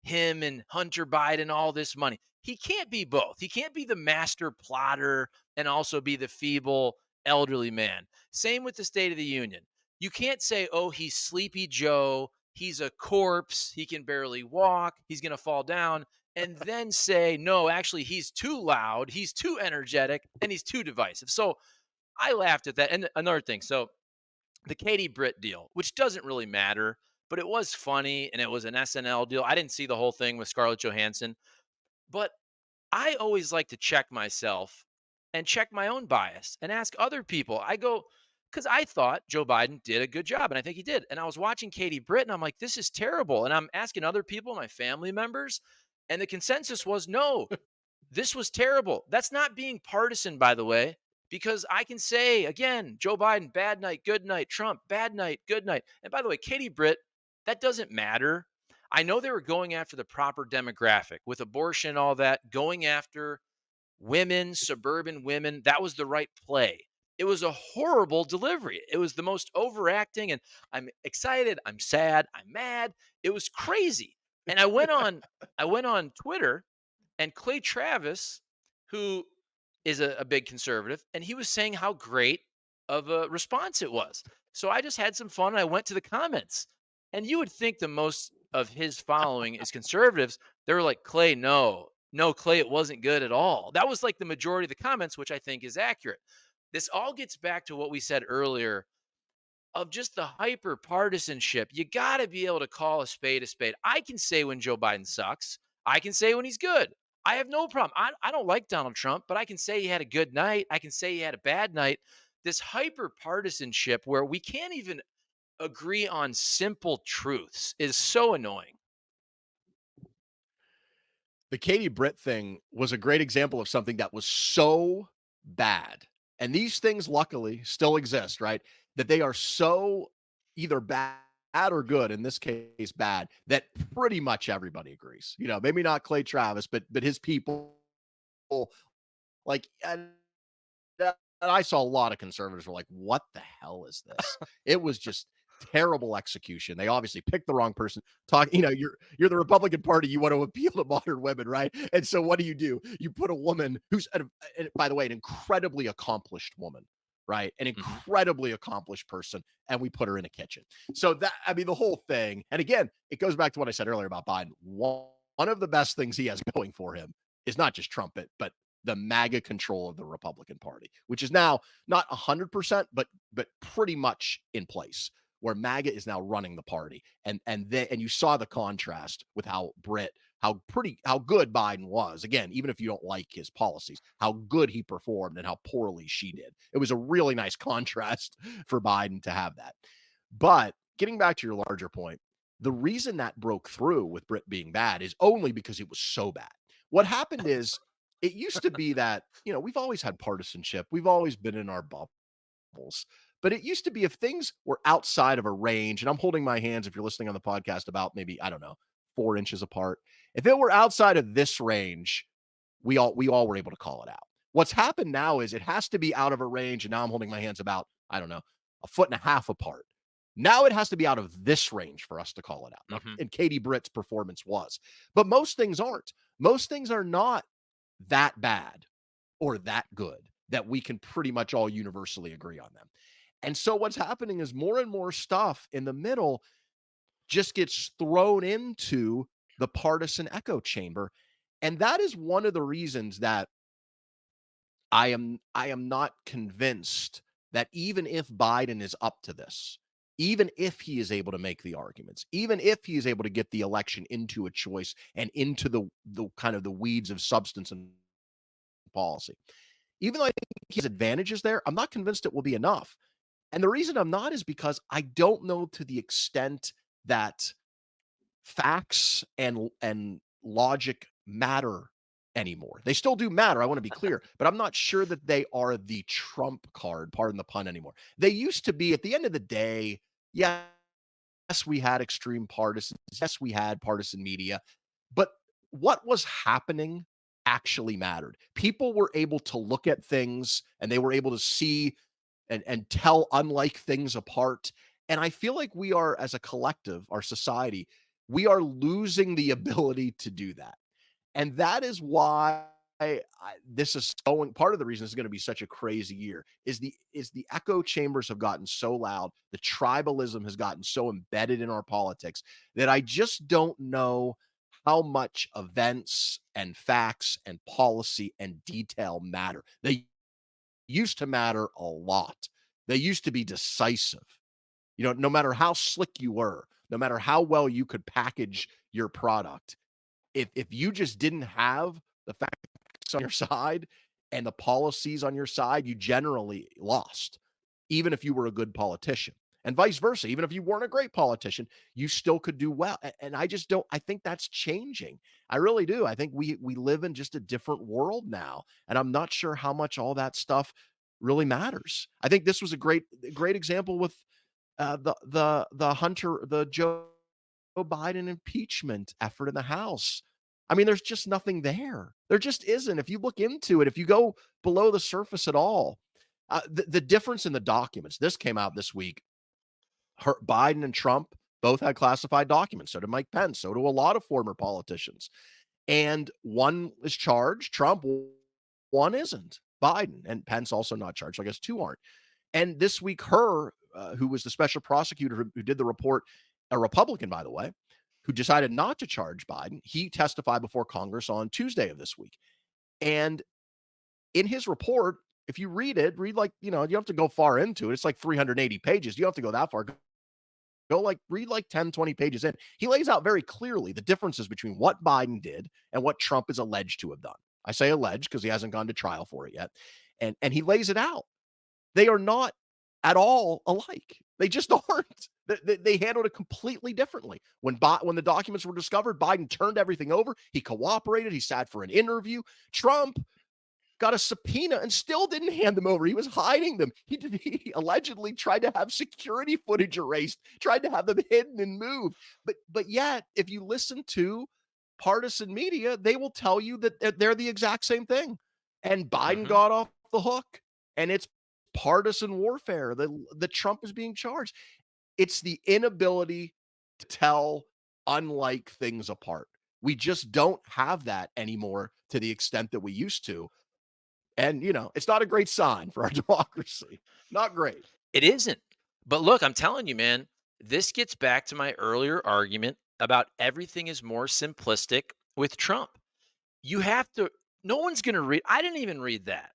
him and Hunter Biden all this money. He can't be both. He can't be the master plotter and also be the feeble, elderly man. Same with the State of the Union. You can't say, oh, he's Sleepy Joe, he's a corpse, he can barely walk, he's going to fall down, and then say, no, actually, he's too loud, he's too energetic, and he's too divisive. So I laughed at that. And another thing, so the Katie Britt deal, which doesn't really matter, but it was funny and it was an SNL deal. I didn't see the whole thing with Scarlett Johansson, but I always like to check myself and check my own bias and ask other people. I go, because I thought Joe Biden did a good job, and I think he did. And I was watching Katie Britt, and I'm like, this is terrible. And I'm asking other people, my family members, and the consensus was no, this was terrible. That's not being partisan, by the way, because I can say again, Joe Biden, bad night, good night, Trump, bad night, good night. And by the way, Katie Britt, that doesn't matter. I know they were going after the proper demographic with abortion and all that, going after women, suburban women. That was the right play. It was a horrible delivery. It was the most overacting, and I'm excited, I'm sad, I'm mad. It was crazy. And I went on Twitter, and Clay Travis, who is a big conservative, and he was saying how great of a response it was. So I just had some fun and I went to the comments. And you would think the most of his following is conservatives. They were like, Clay, no, no, Clay, it wasn't good at all. That was like the majority of the comments, which I think is accurate. This all gets back to what we said earlier of just the hyper partisanship. You got to be able to call a spade a spade. I can say when Joe Biden sucks, I can say when he's good. I have no problem. I don't like Donald Trump, but I can say he had a good night. I can say he had a bad night. This hyper partisanship where we can't even agree on simple truths is so annoying. The Katie Britt thing was a great example of something that was so bad. And these things luckily still exist, right? That they are so either bad or good, in this case bad, that pretty much everybody agrees. You know, maybe not Clay Travis, but his people, like, and I saw a lot of conservatives were like, "What the hell is this?" It was just terrible execution. They obviously picked the wrong person. You're the Republican Party. You want to appeal to modern women, right? And so what do? You put a woman who's, by the way, an incredibly accomplished woman, right? An Mhm. incredibly accomplished person, and we put her in a kitchen. So that, I mean, the whole thing. And again, it goes back to what I said earlier about Biden. One of the best things he has going for him is not just trumpet, but the MAGA control of the Republican Party, which is now not 100%, but pretty much in place, where MAGA is now running the party. And you saw the contrast with how good Biden was. Again, even if you don't like his policies, how good he performed and how poorly she did. It was a really nice contrast for Biden to have that. But getting back to your larger point, the reason that broke through with Britt being bad is only because it was so bad. What happened is, it used to be that, we've always had partisanship. We've always been in our bubbles. But it used to be if things were outside of a range, and I'm holding my hands, if you're listening on the podcast, about maybe, I don't know, 4 inches apart. If it were outside of this range, we all were able to call it out. What's happened now is it has to be out of a range, and now I'm holding my hands about, I don't know, a foot and a half apart. Now it has to be out of this range for us to call it out. Now, Mhm. and Katie Britt's performance was, but most things aren't. Most things are not that bad or that good that we can pretty much all universally agree on them. And so what's happening is more and more stuff in the middle just gets thrown into the partisan echo chamber. And that is one of the reasons that I am not convinced that even if Biden is up to this, even if he is able to make the arguments, even if he is able to get the election into a choice and into the kind of the weeds of substance and policy, even though I think he has advantages there, I'm not convinced it will be enough. And the reason I'm not is because I don't know to the extent that facts and logic matter anymore. They still do matter, I wanna be clear, but I'm not sure that they are the trump card, pardon the pun, anymore. They used to be. At the end of the day, yes, we had extreme partisans, yes, we had partisan media, but what was happening actually mattered. People were able to look at things, and they were able to see and tell unlike things apart. And I feel like we are, as a collective, our society, we are losing the ability to do that. And that is why this is going, part of the reason this is going to be such a crazy year is the echo chambers have gotten so loud, the tribalism has gotten so embedded in our politics that I just don't know how much events and facts and policy and detail matter. They used to matter a lot. They used to be decisive. You know, no matter how slick you were, no matter how well you could package your product, if you just didn't have the facts on your side and the policies on your side, you generally lost, even if you were a good politician. And vice versa, even if you weren't a great politician, you still could do well. And I just don't. I think that's changing. I really do. I think we live in just a different world now, and I'm not sure how much all that stuff really matters. I think this was a great example with the Hunter, the Joe Biden impeachment effort in the House. I mean, there's just nothing there. There just isn't. If you look into it, if you go below the surface at all, the difference in the documents. This came out this week. Biden and Trump both had classified documents. So did Mike Pence. So do a lot of former politicians. And one is charged. Trump, one isn't. Biden and Pence also not charged. So I guess two aren't. And this week, who was the special prosecutor who did the report, a Republican, by the way, who decided not to charge Biden, he testified before Congress on Tuesday of this week. And in his report, if you read it, read like, you don't have to go far into it. It's like 380 pages. You don't have to go that far. Go like, read like 10, 20 pages in. He lays out very clearly the differences between what Biden did and what Trump is alleged to have done. I say alleged because he hasn't gone to trial for it yet. And he lays it out. They are not at all alike. They just aren't. They handled it completely differently. When the documents were discovered, Biden turned everything over. He cooperated. He sat for an interview. Trump got a subpoena and still didn't hand them over. He was hiding them. He allegedly tried to have security footage erased, tried to have them hidden and moved. But yet, if you listen to partisan media, they will tell you that they're the exact same thing. And Biden Mhm. got off the hook, and it's partisan warfare. The Trump is being charged. It's the inability to tell unlike things apart. We just don't have that anymore to the extent that we used to. And, it's not a great sign for our democracy. Not great. It isn't. But look, I'm telling you, man, this gets back to my earlier argument about everything is more simplistic with Trump. You have to, no one's going to read, I didn't even read that.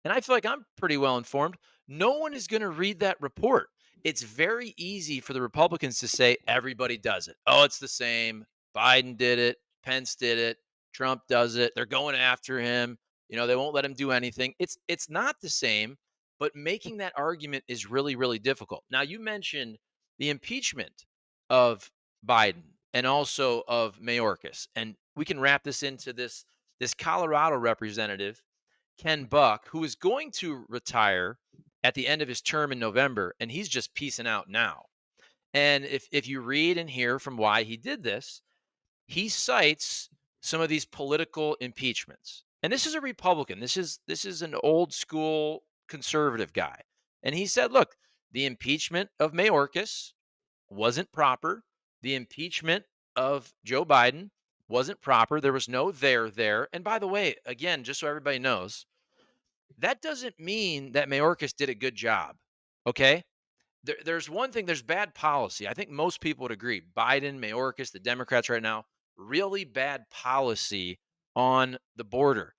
And I feel like I'm pretty well informed. No one is going to read that report. It's very easy for the Republicans to say everybody does it. Oh, it's the same. Biden did it. Pence did it. Trump does it. They're going after him. They won't let him do anything. It's not the same, but making that argument is really, really difficult. Now, you mentioned the impeachment of Biden and also of Mayorkas. And we can wrap this into this Colorado representative, Ken Buck, who is going to retire at the end of his term in November, and he's just peacing out now. And if you read and hear from why he did this, he cites some of these political impeachments. And this is a Republican. This is an old school conservative guy. And he said, look, the impeachment of Mayorkas wasn't proper. The impeachment of Joe Biden wasn't proper. There was no there. And by the way, again, just so everybody knows, that doesn't mean that Mayorkas did a good job. Okay. There's one thing, there's bad policy. I think most people would agree. Biden, Mayorkas, the Democrats right now, really bad policy on the border.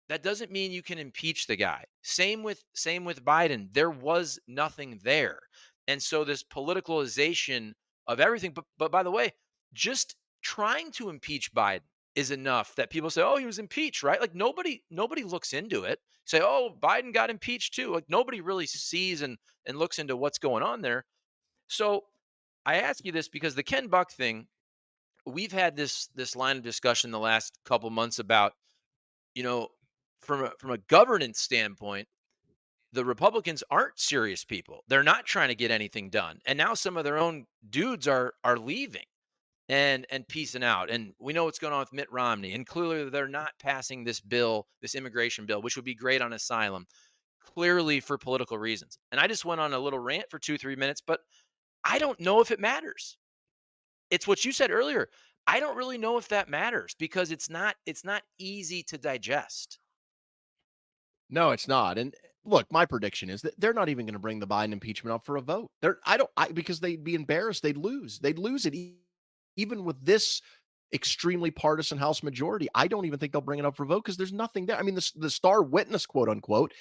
That doesn't mean you can impeach the guy. Same with Biden. There was nothing there. And so this politicalization of everything, but by the way, just trying to impeach Biden is enough that people say, "Oh, he was impeached," right? Like nobody looks into it. Say, "Oh, Biden got impeached too." Like nobody really sees and looks into what's going on there. So, I ask you this because the Ken Buck thing, we've had this line of discussion the last couple months about you know, from a governance standpoint, the Republicans aren't serious people. They're not trying to get anything done. And now some of their own dudes are leaving and peacing out. And we know what's going on with Mitt Romney. And clearly they're not passing this bill, this immigration bill, which would be great on asylum, clearly for political reasons. And I just went on a little rant for 2, 3 minutes, but I don't know if it matters. It's what you said earlier. I don't really know if that matters because it's not easy to digest. No, it's not. And look, my prediction is that they're not even going to bring the Biden impeachment up for a vote. They're I don't I because they'd be embarrassed. They'd lose. They'd lose it even with this extremely partisan House majority. I don't even think they'll bring it up for a vote because there's nothing there. I mean, the star witness, quote unquote,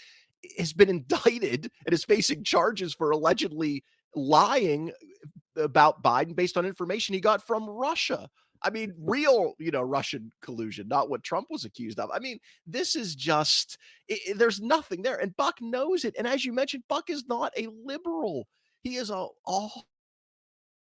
has been indicted and is facing charges for allegedly lying about Biden based on information he got from Russia. I mean, real, Russian collusion, not what Trump was accused of. I mean, this is just, there's nothing there. And Buck knows it. And as you mentioned, Buck is not a liberal. He is a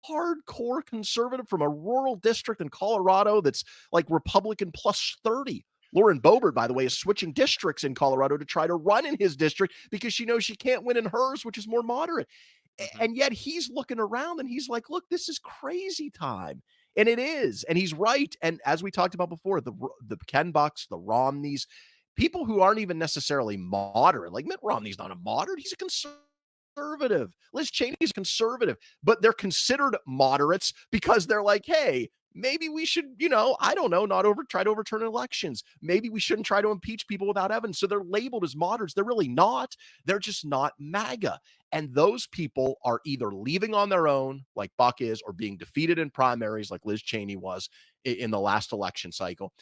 hardcore conservative from a rural district in Colorado that's like Republican plus 30. Lauren Boebert, by the way, is switching districts in Colorado to try to run in his district because she knows she can't win in hers, which is more moderate. Mhm. And yet he's looking around and he's like, look, this is crazy time. And it is. And he's right. And as we talked about before, the Ken Bucks, the Romneys, people who aren't even necessarily moderate, like Mitt Romney's not a moderate, he's a conservative. Liz Cheney's conservative, but they're considered moderates because they're like, hey, maybe we should, I don't know, not try to overturn elections. Maybe we shouldn't try to impeach people without evidence. So they're labeled as moderates. They're really not. They're just not MAGA. And those people are either leaving on their own, like Buck is, or being defeated in primaries, like Liz Cheney was in the last election cycle,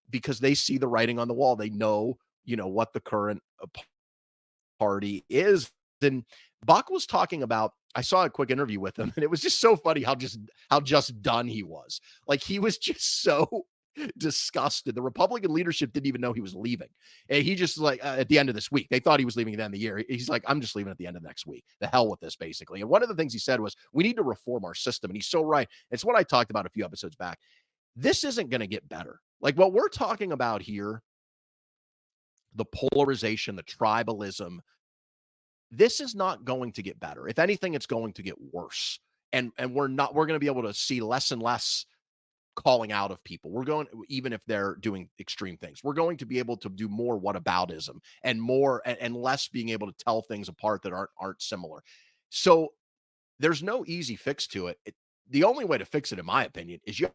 because they see the writing on the wall. They know, what the current party is. And Buck was talking about, I saw a quick interview with him, and it was just so funny how just done he was. Like he was just so disgusted. The Republican leadership didn't even know he was leaving. And he just like at the end of this week, they thought he was leaving at the end of the year. He's like, I'm just leaving at the end of next week. The hell with this, basically. And one of the things he said was, we need to reform our system. And he's so right. It's what I talked about a few episodes back. This isn't going to get better. Like what we're talking about here, the polarization, the tribalism, this is not going to get better. If anything, it's going to get worse. And we're going to be able to see less and less calling out of people. We're going, even if they're doing extreme things, we're going to be able to do more whataboutism and more and less being able to tell things apart that aren't similar. So there's no easy fix to it. The only way to fix it, in my opinion, is you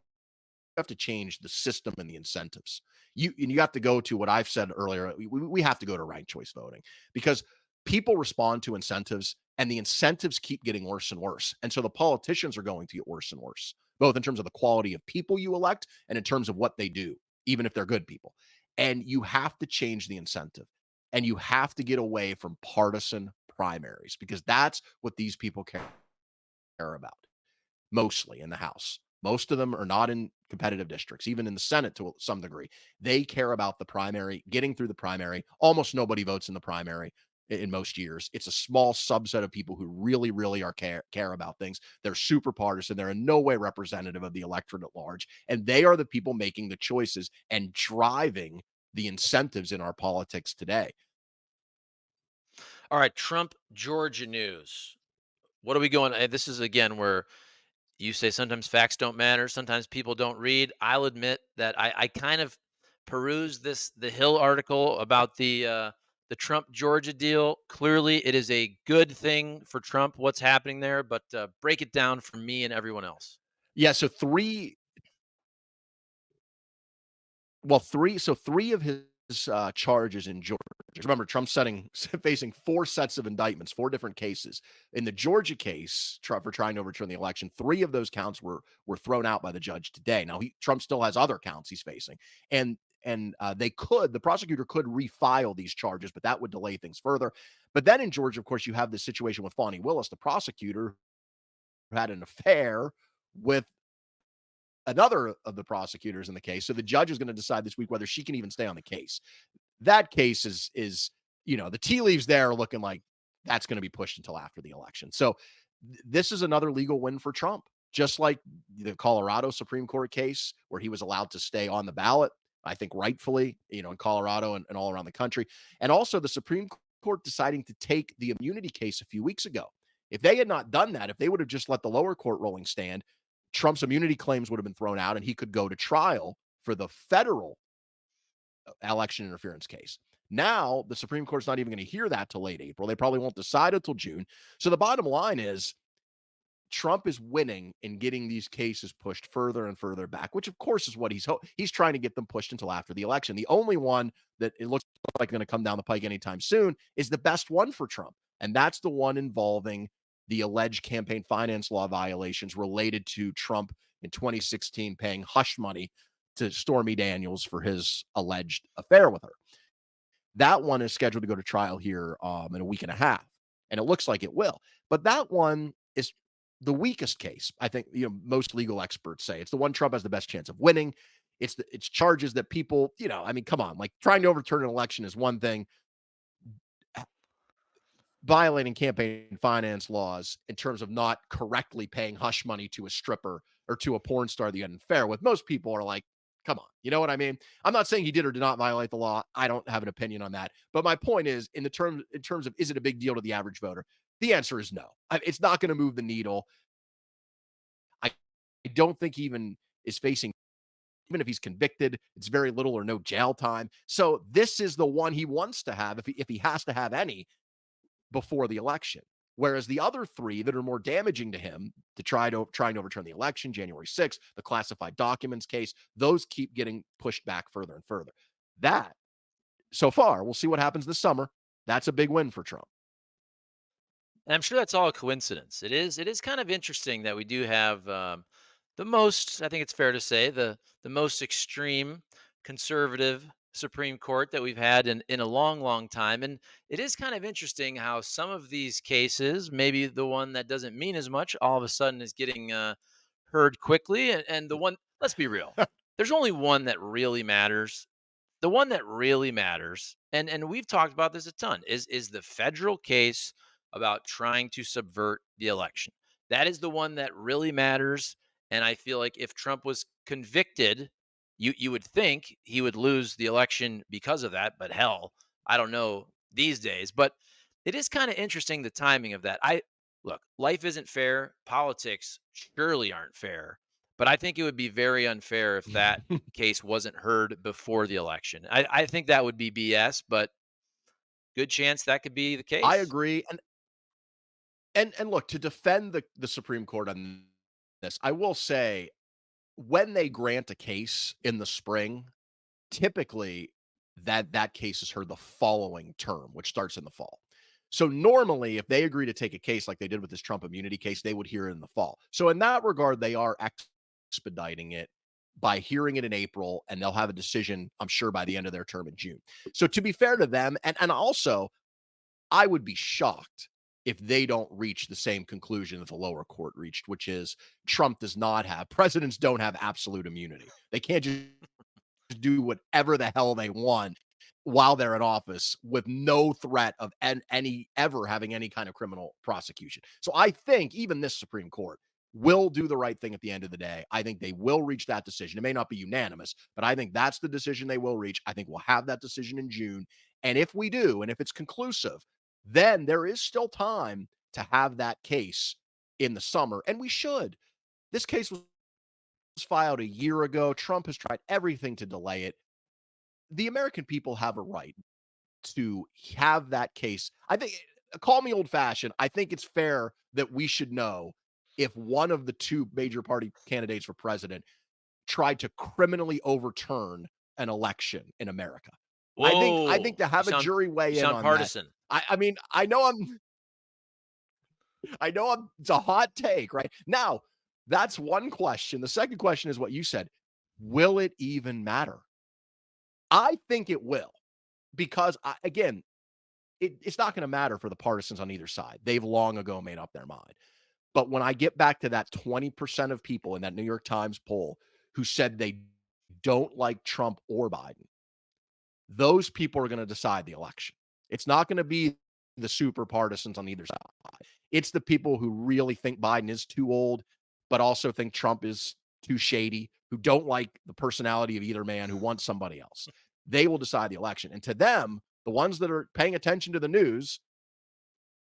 have to change the system and the incentives. You have to go to what I've said earlier. We have to go to ranked choice voting because people respond to incentives and the incentives keep getting worse and worse. And so the politicians are going to get worse and worse, both in terms of the quality of people you elect and in terms of what they do, even if they're good people. And you have to change the incentive and you have to get away from partisan primaries because that's what these people care about mostly in the House. Most of them are not in competitive districts, even in the Senate to some degree. They care about the primary, getting through the primary. Almost nobody votes in the primary in most years. It's a small subset of people who really, really are care about things. They're super partisan. They're in no way representative of the electorate at large. And they are the people making the choices and driving the incentives in our politics today. All right, Trump, Georgia news. What are we going? This is again where you say sometimes facts don't matter, sometimes people don't read. I'll admit that I kind of perused the Hill article about the Trump Georgia deal. Clearly, it is a good thing for Trump. What's happening there? But break it down for me and everyone else. Yeah. So three of his charges in Georgia. Remember, Trump's facing four sets of indictments, four different cases. In the Georgia case, Trump for trying to overturn the election, three of those counts were thrown out by the judge today. Now, Trump still has other counts he's facing, and the prosecutor could refile these charges, but that would delay things further. But then in Georgia, of course, you have this situation with Fani Willis, the prosecutor who had an affair with another of the prosecutors in the case. So the judge is going to decide this week whether she can even stay on the case. That case is the tea leaves there are looking like that's going to be pushed until after the election. So this is another legal win for Trump, just like the Colorado Supreme Court case where he was allowed to stay on the ballot. I think rightfully, in Colorado and all around the country. And also the Supreme Court deciding to take the immunity case a few weeks ago. If they had not done that, if they would have just let the lower court ruling stand, Trump's immunity claims would have been thrown out and he could go to trial for the federal election interference case. Now, the Supreme Court's not even going to hear that till late April. They probably won't decide until June. So the bottom line is Trump is winning in getting these cases pushed further and further back, which of course is what he's trying to get them pushed until after the election. The only one that it looks like going to come down the pike anytime soon is the best one for Trump, and that's the one involving the alleged campaign finance law violations related to Trump in 2016 paying hush money to Stormy Daniels for his alleged affair with her. That one is scheduled to go to trial here in a week and a half, and it looks like it will. But that one is the weakest case. I think most legal experts say it's the one Trump has the best chance of winning. It's charges that people, I mean, come on, like trying to overturn an election is one thing. Violating campaign finance laws in terms of not correctly paying hush money to a stripper or to a porn star that you had an affair with, most people are like, come on, you know what I mean? I'm not saying he did or did not violate the law. I don't have an opinion on that. But my point is, in terms of is it a big deal to the average voter? The answer is no. It's not going to move the needle. I, I don't think he even is facing, even if he's convicted, it's very little or no jail time. So this is the one he wants to have if he has to have any before the election. Whereas the other three that are more damaging to him to trying to overturn the election, January 6th, the classified documents case, those keep getting pushed back further and further. That, so far, we'll see what happens this summer. That's a big win for Trump. And I'm sure that's all a coincidence. It is kind of interesting that we do have the most. I think it's fair to say the most extreme conservative Supreme Court that we've had in a long, long time. And it is kind of interesting how some of these cases, maybe the one that doesn't mean as much, all of a sudden is getting heard quickly. And the one, let's be real, there's only one that really matters. The one that really matters, and we've talked about this a ton, is the federal case about trying to subvert the election. That is the one that really matters. And I feel like if Trump was convicted, you would think he would lose the election because of that. But hell, I don't know these days. But it is kind of interesting the timing of that. I look, life isn't fair. Politics surely aren't fair. But I think it would be very unfair if that case wasn't heard before the election. I think that would be BS, but good chance that could be the I case. agree. And look, to defend the Supreme Court on this, I will say when they grant a case in the spring, typically that case is heard the following term, which starts in the fall. So normally, if they agree to take a case like they did with this Trump immunity case, they would hear it in the fall. So in that regard, they are expediting it by hearing it in April, and they'll have a decision, I'm sure, by the end of their term in June. So to be fair to them, and also, I would be shocked if they don't reach the same conclusion that the lower court reached, which is Trump does not have presidents don't have absolute immunity. They can't just do whatever the hell they want while they're in office with no threat of any ever having any kind of criminal prosecution. So I think even this Supreme Court will do the right thing at the end of the day. I think they will reach that decision. It may not be unanimous, but I think that's the decision they will reach. I think we'll have that decision in June. And if we do, and if it's conclusive, then there is still time to have that case in the summer. And we should. This case was filed a year ago. Trump has tried everything to delay it. The American people have a right to have that case. I think, call me old fashioned. I think it's fair that we should know if one of the two major party candidates for president tried to criminally overturn an election in America. I think Whoa, to you have a sound jury you weigh in sound on that. partisan. I mean, I know it's a hot take, right? Now, that's one question. The second question is what you said. Will it even matter? I think it will because again, it's not going to matter for the partisans on either side. They've long ago made up their mind. But when I get back to that 20% of people in that New York Times poll who said they don't like Trump or Biden, those people are going to decide the election. It's not going to be the super partisans on either side. It's the people who really think Biden is too old, but also think Trump is too shady, who don't like the personality of either man, who wants somebody else. They will decide the election. And to them, the ones that are paying attention to the news,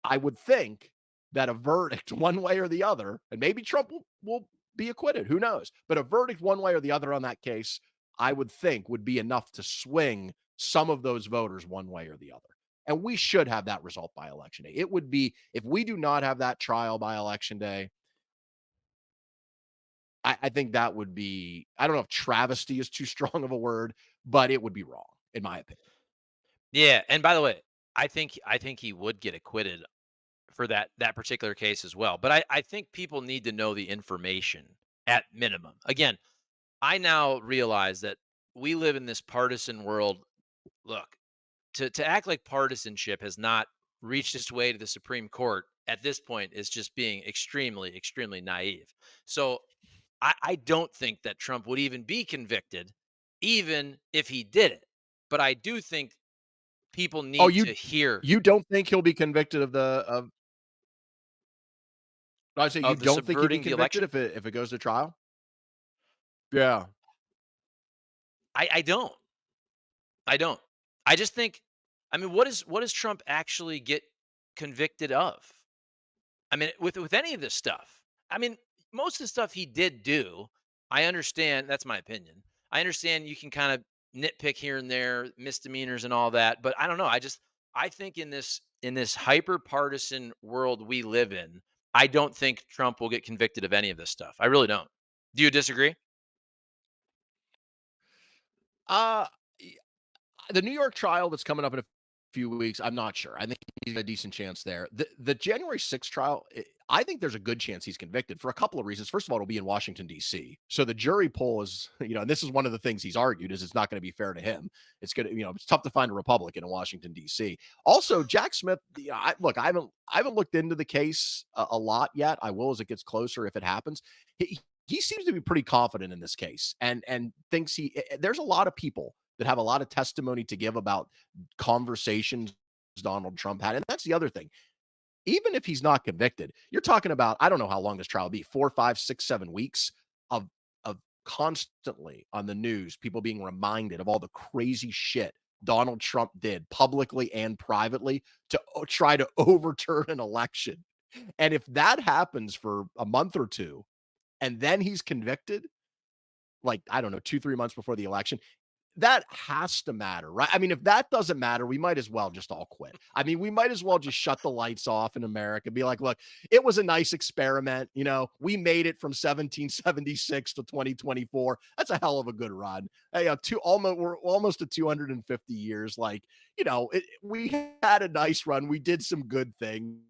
I would think that a verdict one way or the other, and maybe Trump will be acquitted, who knows? But a verdict one way or the other on that case, I would think would be enough to swing some of those voters one way or the other. And we should have that result by election day. It would be, if we do not have that trial by election day, I think that would be, I don't know if travesty is too strong of a word, but it would be wrong, in my opinion. Yeah, and by the way, I think he would get acquitted for that particular case as well. But I think people need to know the information at minimum. Again, I now realize that we live in this partisan world. Look, to act like partisanship has not reached its way to the Supreme Court at this point is just being extremely, extremely naive. So I don't think that Trump would even be convicted, even if he did it. But I do think people Oh, need to hear you don't think he'll be convicted of I say you of the don't think he'd be subverting the convicted election. if it goes to trial? Yeah. I don't. I don't. I just think, I mean, what does Trump actually get convicted of? I mean, with any of this stuff. I mean, most of the stuff he did do, I understand. That's my opinion. I understand you can kind of nitpick here and there, misdemeanors and all that, but I don't know. I think in this hyper partisan world we live in, I don't think Trump will get convicted of any of this stuff. I really don't. Do you disagree? Uh, the New York trial that's coming up in a few weeks, I'm not sure. I think he's got a decent chance there. The January 6th trial, I think there's a good chance he's convicted for a couple of reasons. First of all, it'll be in Washington, D.C. So the jury poll is, and this is one of the things he's argued is it's not going to be fair to him. It's going to, it's tough to find a Republican in Washington, D.C. Also, Jack Smith, I haven't looked into the case a lot yet. I will as it gets closer if it happens. He seems to be pretty confident in this case and thinks there's a lot of people that have a lot of testimony to give about conversations Donald Trump had. And that's the other thing. Even if he's not convicted, you're talking about, I don't know how long this trial will be, 4, 5, 6, 7 weeks of constantly on the news, people being reminded of all the crazy shit Donald Trump did publicly and privately to try to overturn an election. And if that happens for a month or two, and then he's convicted, like, I don't know, 2, 3 months before the election, that has to matter, right? I mean, if that doesn't matter, we might as well just all quit. I mean, we might as well just shut the lights off in America, be like, look, it was a nice experiment. We made it from 1776 to 2024. That's a hell of a good run. Hey, we're almost to 250 years. Like, we had a nice run. We did some good things,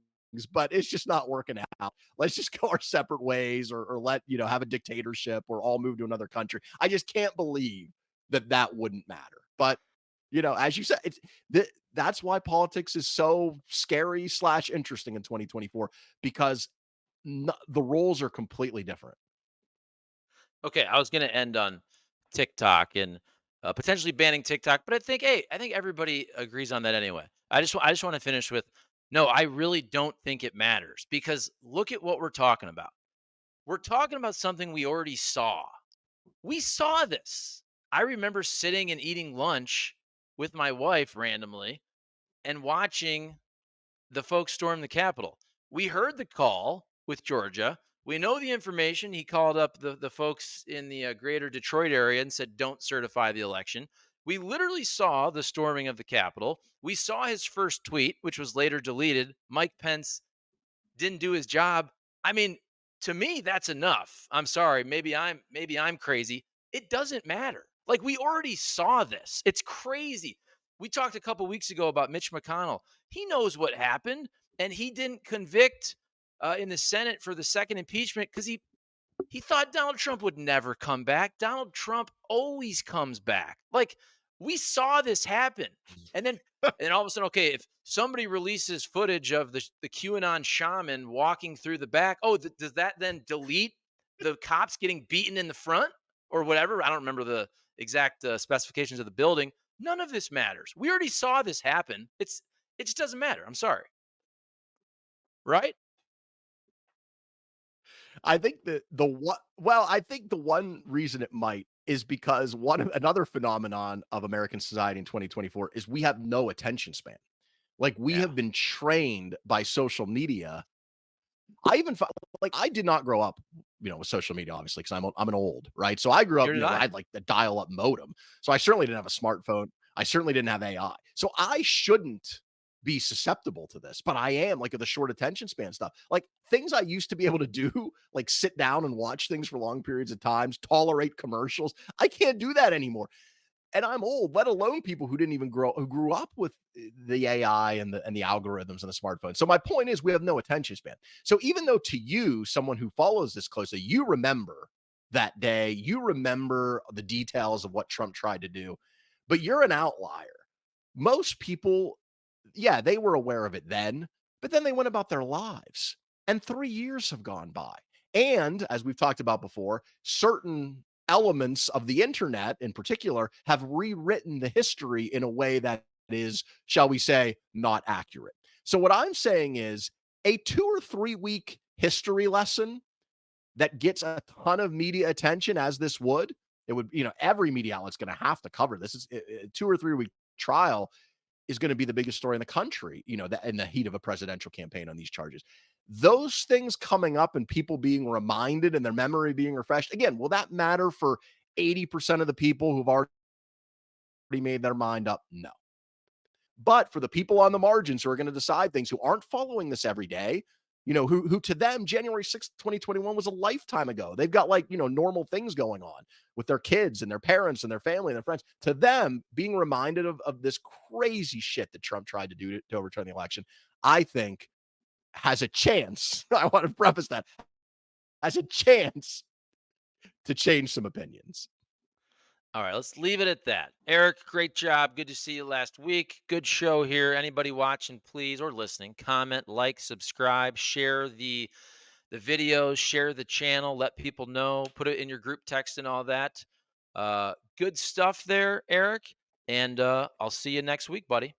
but it's just not working out. Let's just go our separate ways, or let, have a dictatorship or all move to another country. I just can't believe that wouldn't matter. But, as you said, that's why politics is so scary slash interesting in 2024, because the roles are completely different. Okay, I was going to end on TikTok and potentially banning TikTok, but I think everybody agrees on that anyway. I just want to finish with, no, I really don't think it matters because look at what we're talking about. We're talking about something we already saw. We saw this. I remember sitting and eating lunch with my wife randomly and watching the folks storm the Capitol. We heard the call with Georgia. We know the information. He called up the folks in the greater Detroit area and said, don't certify the election. We literally saw the storming of the Capitol. We saw his first tweet, which was later deleted. Mike Pence didn't do his job. I mean, to me, that's enough. I'm sorry. Maybe I'm crazy. It doesn't matter. Like we already saw this. It's crazy. We talked a couple weeks ago about Mitch McConnell. He knows what happened, and he didn't convict in the Senate for the second impeachment because he thought Donald Trump would never come back. Donald Trump always comes back. Like we saw this happen. And then all of a sudden, okay, if somebody releases footage of the QAnon shaman walking through the back, oh, does that then delete the cops getting beaten in the front or whatever? I don't remember the exact specifications of the building. None of this matters. We already saw this happen. It just doesn't matter. I'm sorry. Right? I think that the one well, I think the one reason it might is because another phenomenon of American society in 2024 is we have no attention span. Like, we Yeah. have been trained by social media. I even felt like I did not grow up, with social media, obviously, because I'm an old, right? So I grew up, Neither did I I. had like the dial-up modem. So I certainly didn't have a smartphone. I certainly didn't have AI. So I shouldn't be susceptible to this, but I am, like, with the short attention span stuff. Like, things I used to be able to do, like sit down and watch things for long periods of times, tolerate commercials. I can't do that anymore, and I'm old, let alone people who grew up with the AI and the algorithms and the smartphone. So my point is we have no attention span. So even though to you, someone who follows this closely, you remember that day, you remember the details of what Trump tried to do, but you're an outlier. Most people, yeah, they were aware of it then, but then they went about their lives. And 3 years have gone by. And as we've talked about before, certain elements of the internet in particular have rewritten the history in a way that is, shall we say, not accurate. So what I'm saying is a 2 or 3 week history lesson that gets a ton of media attention as this would, it would, every media outlet's going to have to cover this. It's a 2 or 3 week trial is going to be the biggest story in the country, that in the heat of a presidential campaign on these charges. Those things coming up and people being reminded and their memory being refreshed. Again, will that matter for 80% of the people who've already made their mind up? No. But for the people on the margins who are going to decide things, who aren't following this every day, who to them January 6th, 2021 was a lifetime ago. They've got, like, normal things going on with their kids and their parents and their family and their friends. To them, being reminded of this crazy shit that Trump tried to do to overturn the election, I think has a chance. I want to preface that, has a chance to change some opinions. All right, let's leave it at that. Eric, great job. Good to see you last week. Good show here. Anybody watching, please, or listening, comment, like, subscribe, share the videos, share the channel, let people know, put it in your group text and all that. Good stuff there, Eric. And I'll see you next week, buddy.